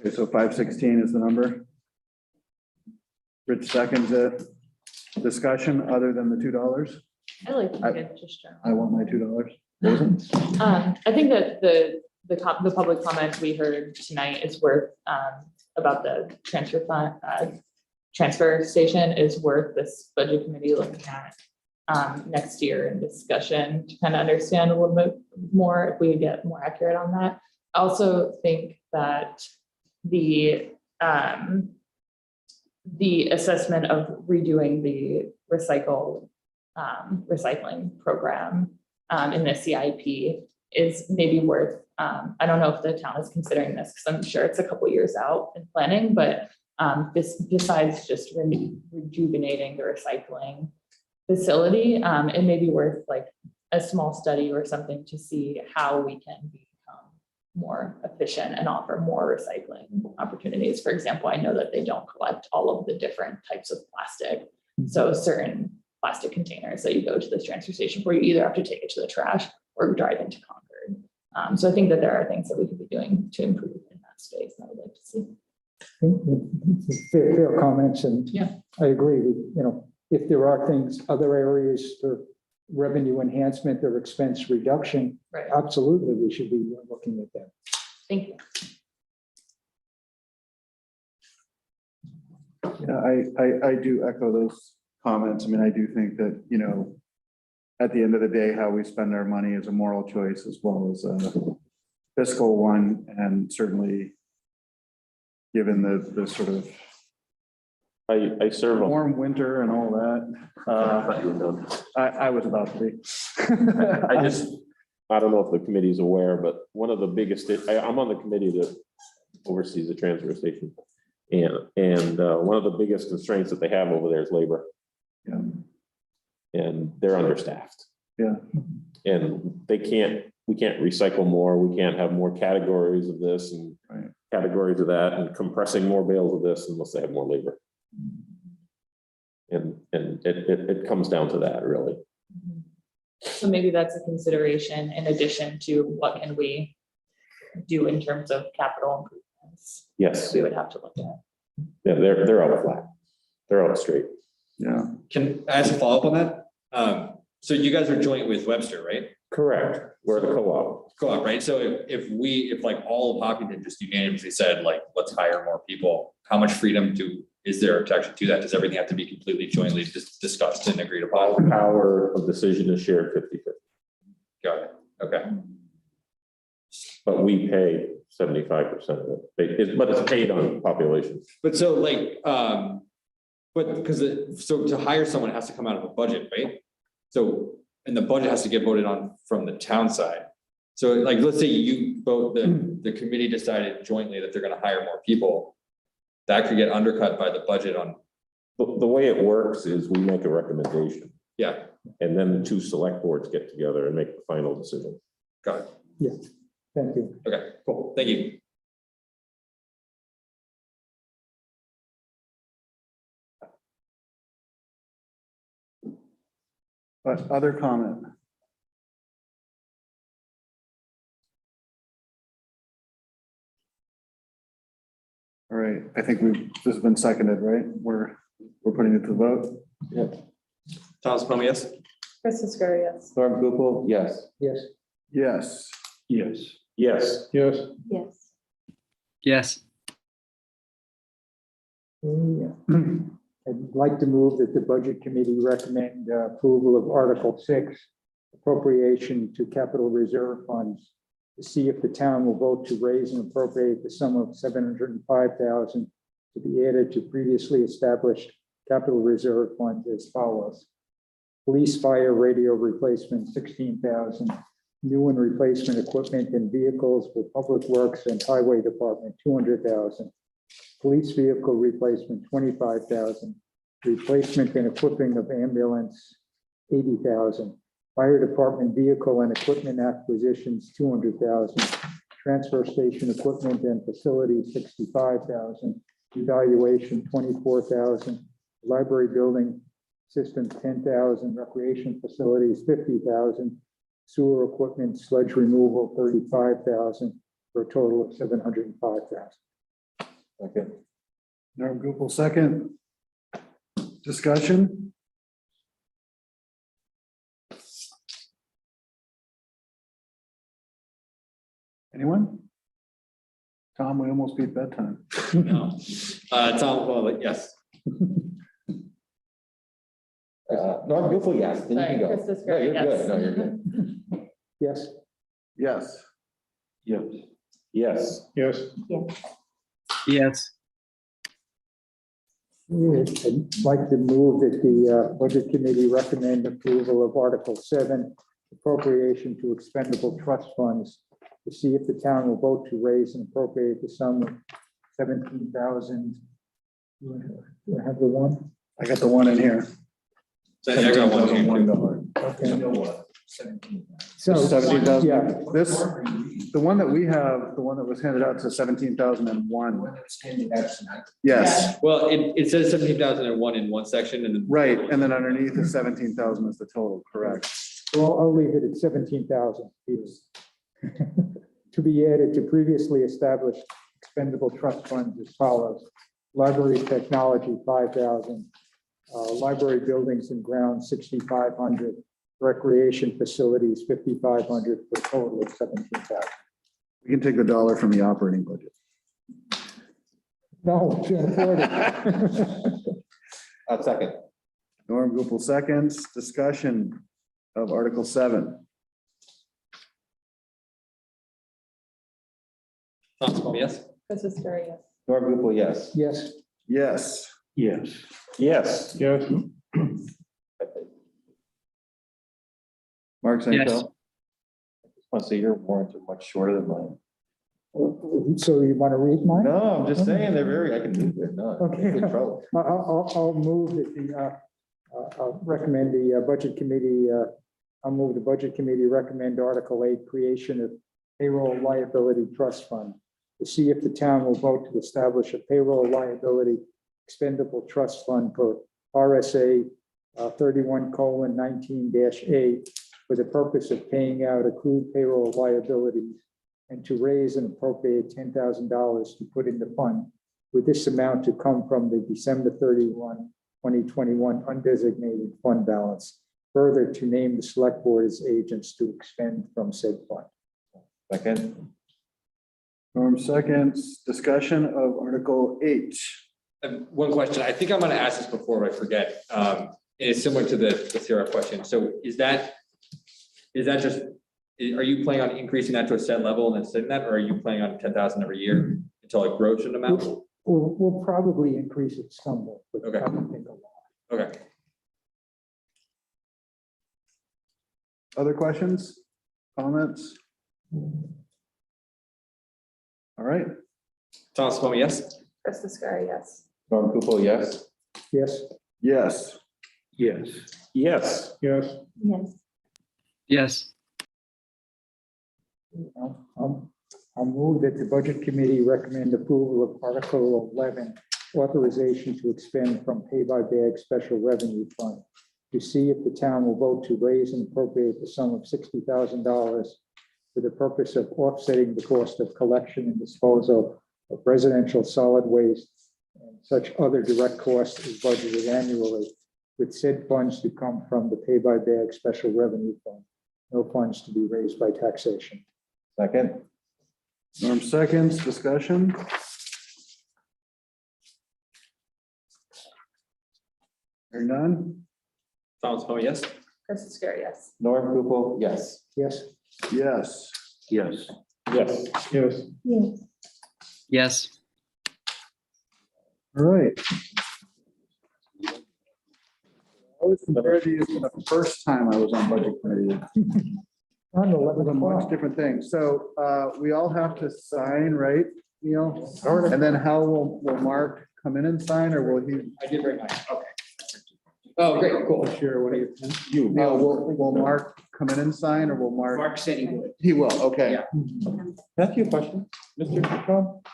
Okay, so 516 is the number. Rich seconds it. Discussion other than the $2? I like to I- get just general. I want my $2. What was it? I think that the public comment we heard tonight is worth, about the transfer station is worth this budget committee looking at next year in discussion to kind of understand a little bit more if we could get more accurate on that. I also think that the assessment of redoing the recycling program in the CIP is maybe worth, I don't know if the town is considering this because I'm sure it's a couple years out in planning, but this, besides just rejuvenating the recycling facility, it may be worth like a small study or something to see how we can become more efficient and offer more recycling opportunities. For example, I know that they don't collect all of the different types of plastic. So certain plastic containers that you go to this transfer station for, you either have to take it to the trash or drive into Concord. So I think that there are things that we could be doing to improve in that space that I would like to see. Fair comments, and Yeah. I agree. If there are things, other areas for revenue enhancement or expense reduction, Right. absolutely, we should be looking at that. Thank you. Yeah, I do echo those comments. I mean, I do think that, you know, at the end of the day, how we spend our money is a moral choice as well as a fiscal one, and certainly given the sort of I serve on. warm winter and all that. I was about to be. I don't know if the committee's aware, but one of the biggest, I'm on the committee that oversees the transfer station. And one of the biggest constraints that they have over there is labor. Yeah. And they're understaffed. Yeah. And we can't recycle more. We can't have more categories of this and Right. categories of that and compressing more bales of this unless they have more labor. And it comes down to that, really. So maybe that's a consideration in addition to what can we do in terms of capital improvements. Yes. We would have to look at. Yeah, they're out flat. They're out straight. Yeah. Can I ask a follow-up on that? So you guys are joint with Webster, right? Correct. We're the co-op. Co-op, right? So if like all of Hopkinton just unanimously said, like, let's hire more people, how much freedom is there to actually do that? Does everything have to be completely jointly discussed and agreed All upon? the power of decision is shared 50/50. Got it. Okay. But we pay 75% of it. But it's paid on population. But so like, but because so to hire someone has to come out of a budget, right? So, and the budget has to get voted on from the town side. So like, let's say you both, the committee decided jointly that they're gonna hire more people. That could get undercut by the budget on, The way it works is we make a recommendation yeah, and then the two select boards get together and make the final decision. got it. Yeah, thank you. Okay, cool. Thank you. But other comment? All right, I think this has been seconded, right? We're putting it to the vote. Thomas Palmer, yes? Francisco, yes. Norm Gupel, yes. Yes. Yes. Yes. Yes. Yes. Yes. Yes. I'd like to move that the Budget Committee recommend approval of Article 6, appropriation to capital reserve funds, to see if the town will vote to raise and appropriate the sum of $705,000 to be added to previously established capital reserve funds as follows. Police fire radio replacement, $16,000. New and replacement equipment and vehicles for Public Works and Highway Department, $200,000. Police vehicle replacement, $25,000. Replacement and equipping of ambulance, $80,000. Fire Department vehicle and equipment acquisitions, $200,000. Transfer station equipment and facilities, $65,000. Evaluation, $24,000. Library building systems, $10,000. Recreation facilities, $50,000. Sewer equipment, sludge removal, $35,000, for a total of $705,000. Okay. Norm Gupel, second. Discussion? Anyone? Tom, we almost beat bedtime. No. Tom, well, yes. Norm Gupel, yes. Then you can go. Francisco, No, you're yes. good. No, you're good. Yes. Yes. Yes. Yes. Yes. Yes. I'd like to move that the Budget Committee recommend approval of Article 7, appropriation to expendable trust funds, to see if the town will vote to raise and appropriate the sum of $17,000. Do I have the one? I got the one in here. So I got one here. $17,001. So, 17,000. yeah, This, the one that we have, the one that was handed out to 17,001. Yes, Well, it says 17,001 in one section and then. right. And then underneath is 17,000 is the total, correct? well, I'll leave it at 17,000. To be added to previously established expendable trust funds as follows. Library technology, 5,000. Library buildings and grounds, 6,500. Recreation facilities, 5,500, for a total of 17,000. We can take the dollar from the operating budget. No, can't afford it. Second. Norm Gupel seconds. Discussion of Article 7. Thomas Palmer, yes. Princess Carrie, yes. Norm Gupel, yes. Yes. Yes. Yes. Yes. Yes. Mark St. Yes. Paul? I say your warrants are much shorter than mine. So you want to read mine? No, I'm just saying they're very, I can move it, no. Okay. Good trouble. I'll move that I'll recommend the Budget Committee, I'll move the Budget Committee recommend Article 8, creation of payroll liability trust fund, to see if the town will vote to establish a payroll liability expendable trust fund for RSA 31:19-8 for the purpose of paying out accrued payroll liabilities and to raise and appropriate $10,000 to put in the fund, with this amount to come from the December 31, 2021 undesignated fund balance. Further, to name the select board as agents to expend from said fund. Second. Norm seconds. Discussion of Article 8. One question, I think I'm gonna ask this before, but I forget. It's similar to the Sarah question. So is that just, are you planning on increasing that to a set level and then setting that, or are you planning on 10,000 every year until it grows to an amount? We'll probably increase it somewhat, but Okay. I don't think a lot. Okay. Other questions, comments? All right. Thomas Palmer, yes. Princess Carrie, yes. Norm Gupel, yes. Yes. Yes. Yes. Yes. Yes. Yes. Yes. I'll move that the Budget Committee recommend approval of Article 11, authorization to expend from pay-by-bag special revenue fund, to see if the town will vote to raise and appropriate the sum of $60,000 for the purpose of offsetting the cost of collection and disposal of residential solid waste and such other direct costs as budgeted annually, with said funds to come from the pay-by-bag special revenue fund. No funds to be raised by taxation. Second. Norm seconds. Discussion. Hearing none? Thomas Palmer, yes. Princess Carrie, yes. Norm Gupel, yes. Yes. Yes. Yes. Yes. Yes. Yes. Yes. All right. I was compared to you the first time I was on Budget Committee. On It was a much different thing. So we all have to sign, right, Neil? And then how will Mark come in and sign, or will he? I did bring mine. Okay. Oh, great, cool. Sure, what do you? Neil, will Mark come in and sign, or will Mark? Mark said he would. He will, okay. Yeah. Can I ask you a question, Mr. Trump?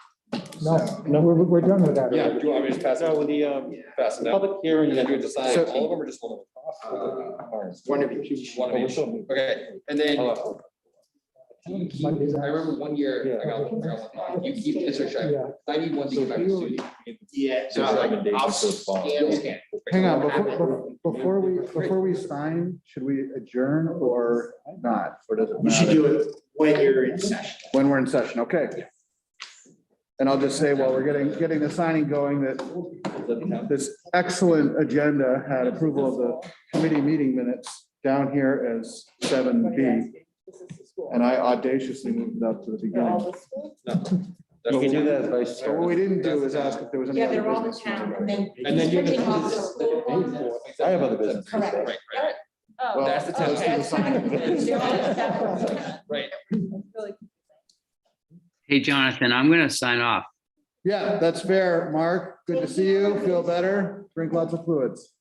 No, we're done with that. Yeah, do you want me to just pass it? No, the Pass it the now. public hearing. And do it to sign So- all of them or just one of them? One of each. One of each. Okay, and then. I remember one year, I got one. You keep this or should Yeah. I need one to get back to you. Yeah. So it's recommendations to Scan. Hang on, before we sign, should we adjourn or not? Or does it You should matter? do it when you're in session. When we're in session, okay. And I'll just say, while we're getting the signing going, that this excellent agenda had approval of the committee meeting minutes down here as 7B. And I audaciously moved it up to the beginning. You can do that as vice So chair. what we didn't do is ask if there was any Yeah, other they're all in business. town, and then. And then you. Printing off the school ones. I have other business. Correct. Right, right. Oh, That's the town. Okay. Right. Hey, Jonathan, I'm going to sign off. Yeah, that's fair, Mark. Good to see you. Feel better. Drink lots of fluids.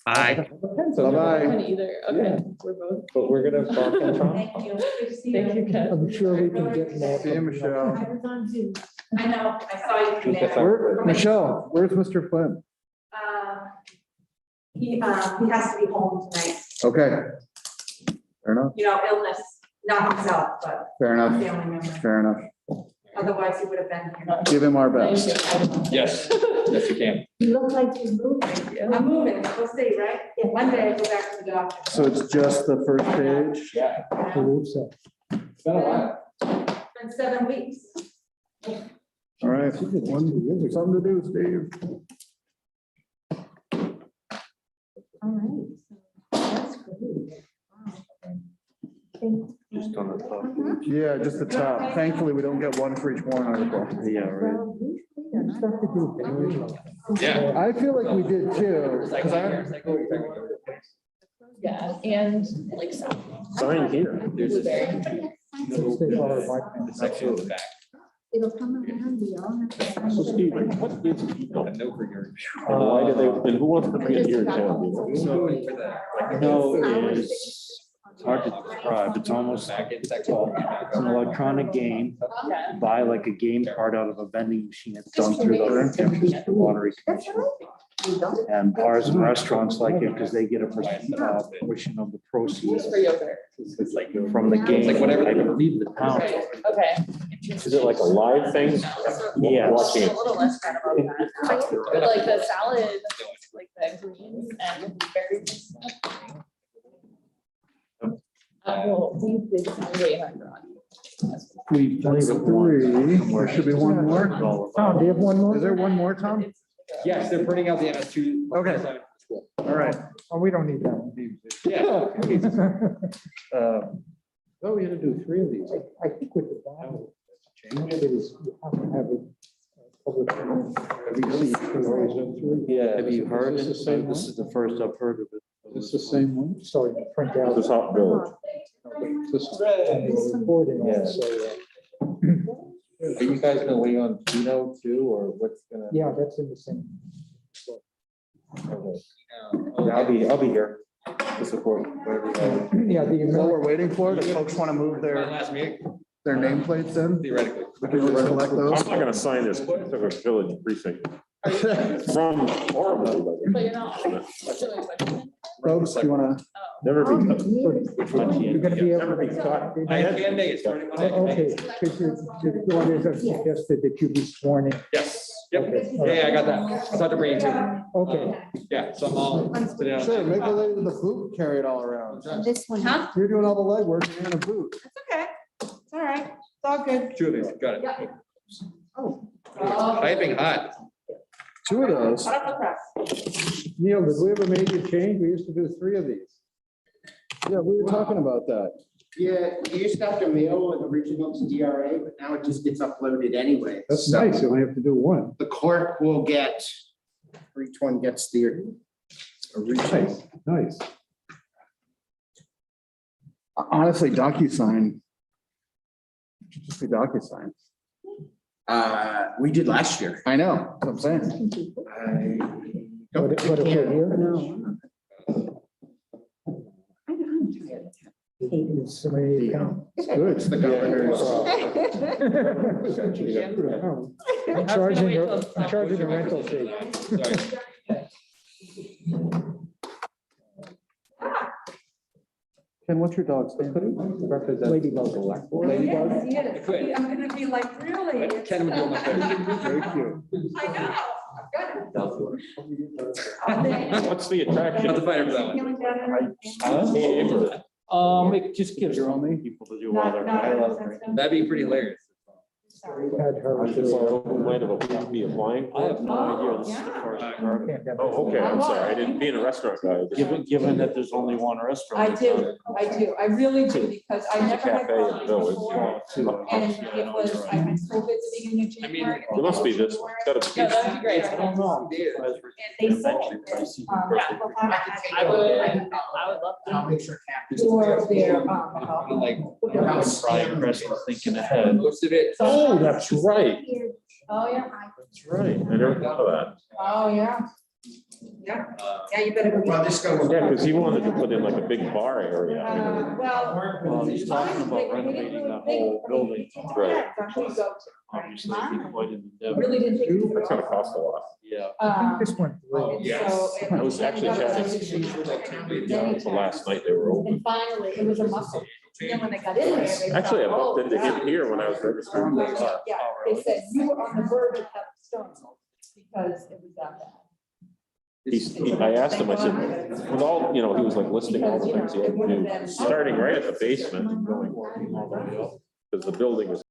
Bye. Bye-bye. Either, okay, we're both. But we're gonna bark and talk. Thank you. Good to see Thank you, Ken. I'm sure we can get more. See you, Michelle. I was on Zoom. I know, I saw you come in. Michelle, where's Mr. Flynn? He has to be home tonight, Okay. Fair enough, illness, not himself, but fair enough, family member. fair enough. Otherwise, he would have been here. Give him our best. Yes, yes, you can. You look like you're moving. I'm moving, we'll see, right? Yeah, one day I go back to the doctor. So it's just the first page? Yeah. I believe so. It's been a while. in 7 weeks. All right, something to do, Steve. All right. That's great. Wow. Just on the top. Yeah, just the top. Thankfully, we don't get one for each warrant article. Yeah, right. Well, usually they're not. Yeah. I feel like we did too. 'Cause Yeah, and like. Sign here. There's a It's section in the back. It'll come around, we all have to sign. So Steve, it. what is, A note for your. and why do they, and who wants to be in your town meeting? So for the. No, it's hard to describe. It's almost Back in section. it's an electronic game. Okay. Buy like a game card out of a vending machine. It's done through the lottery commission. You don't? And bars and restaurants like it because they get a portion of the proceeds For yogurt. It's like. from the game. It's like whatever. I believe the town. Okay. Is it like a live thing? Yes. Watching A it. little less bad about that. But like the salad, like the greens and berries and stuff. Well, we did way under on. We played a Three. There should be one more. Tom, do you have one Is there one more, Tom? Yes, they're printing out the MS2. Okay. All right. Oh, we don't need that one. Yeah. Oh, we had to do 3 of these. I think with the bottom change is you have to have it. Yeah. Have you heard Is it? this the same This is the first I've heard of it. Is this the same one? Sorry, print out. This is Hop Village. This is recording Yeah. also. Are you guys gonna wait on Tino too, or what's gonna? Yeah, that's in the same. Yeah, I'll be here to support whatever you have. Yeah, the. While we're waiting for it, if folks want to move Last meeting, their nameplates in, theoretically. we can just collect I'm those. not gonna sign this village precinct. From horrible. But you're not. Folks, you want to? Never be, Which one? You're gonna be able never be caught. I had can day, it's starting Monday. Okay, because the orders have suggested that you be sworn in. Yes, yep, yeah, I got that. I thought to bring it too. Okay. Yeah, so I'm all. Sure, make a lady with a boot, carry it all around. This one. Huh? You're doing all the legwork and a boot. It's okay. It's all right. It's all good. 2 of these, got it. Yeah. Oh. Typing hot. 2 of those. Hot off the press. Neil, did we ever make a change? We used to do 3 of these. Yeah, we were talking about that. Yeah, you used to have to mail an original to DRA, but now it just gets uploaded anyway. That's So nice. You only have to do 1. The clerk will get, for each one gets the original. Nice. Honestly, DocuSign. Just be DocuSign. We did last year. I know, that's what I'm saying. What if we're here? No. It's somebody account. It's good. It's the governor's. I'm charging the rental fee. Ken, what's your dog's name? Ladybug. I could. I'm gonna be like, really? Ken would do my favorite. Very cute. I know. What's the attraction? Not the fighter for that one. It just gives your own people to do all their. That'd be pretty hilarious. Had her. Is this all kind of a be applying? I have no idea. This is the first I've heard of it. Oh, okay, I'm sorry. I didn't, being a restaurant guy. Given that there's only one restaurant. I do, I really do, because I never had Cafe and coffee village. before. And it was, I had COVID at the beginning of January. It must be this one. It's gotta No, be. that'd be great. I don't know. And they said, I would love I'll to. make sure Cap is. for their, Like. Brian Preston thinking ahead. Most of it. Oh, that's right. oh, yeah, That's right. I never thought of that. oh, yeah. Yeah, yeah, you better. go. Well, this goes. Yeah, because he wanted to put in like a big bar area. Well. Well, he's talking about renovating the whole building. Right. Obviously, it'd be quite an endeavor. Really didn't think. That's gonna cost a lot. Yeah. This one. I was actually chatting the last night they were open. And finally, it was a muscle. And then when they got in there, they. Actually, I thought, oh, bumped into him here when I was registering. my car. Yeah, they said you were on the verge of having stones because it was that bad. I asked him, I said, with all, he was like listing all the things he had to do, starting right at the basement and going all the way up. Because the building is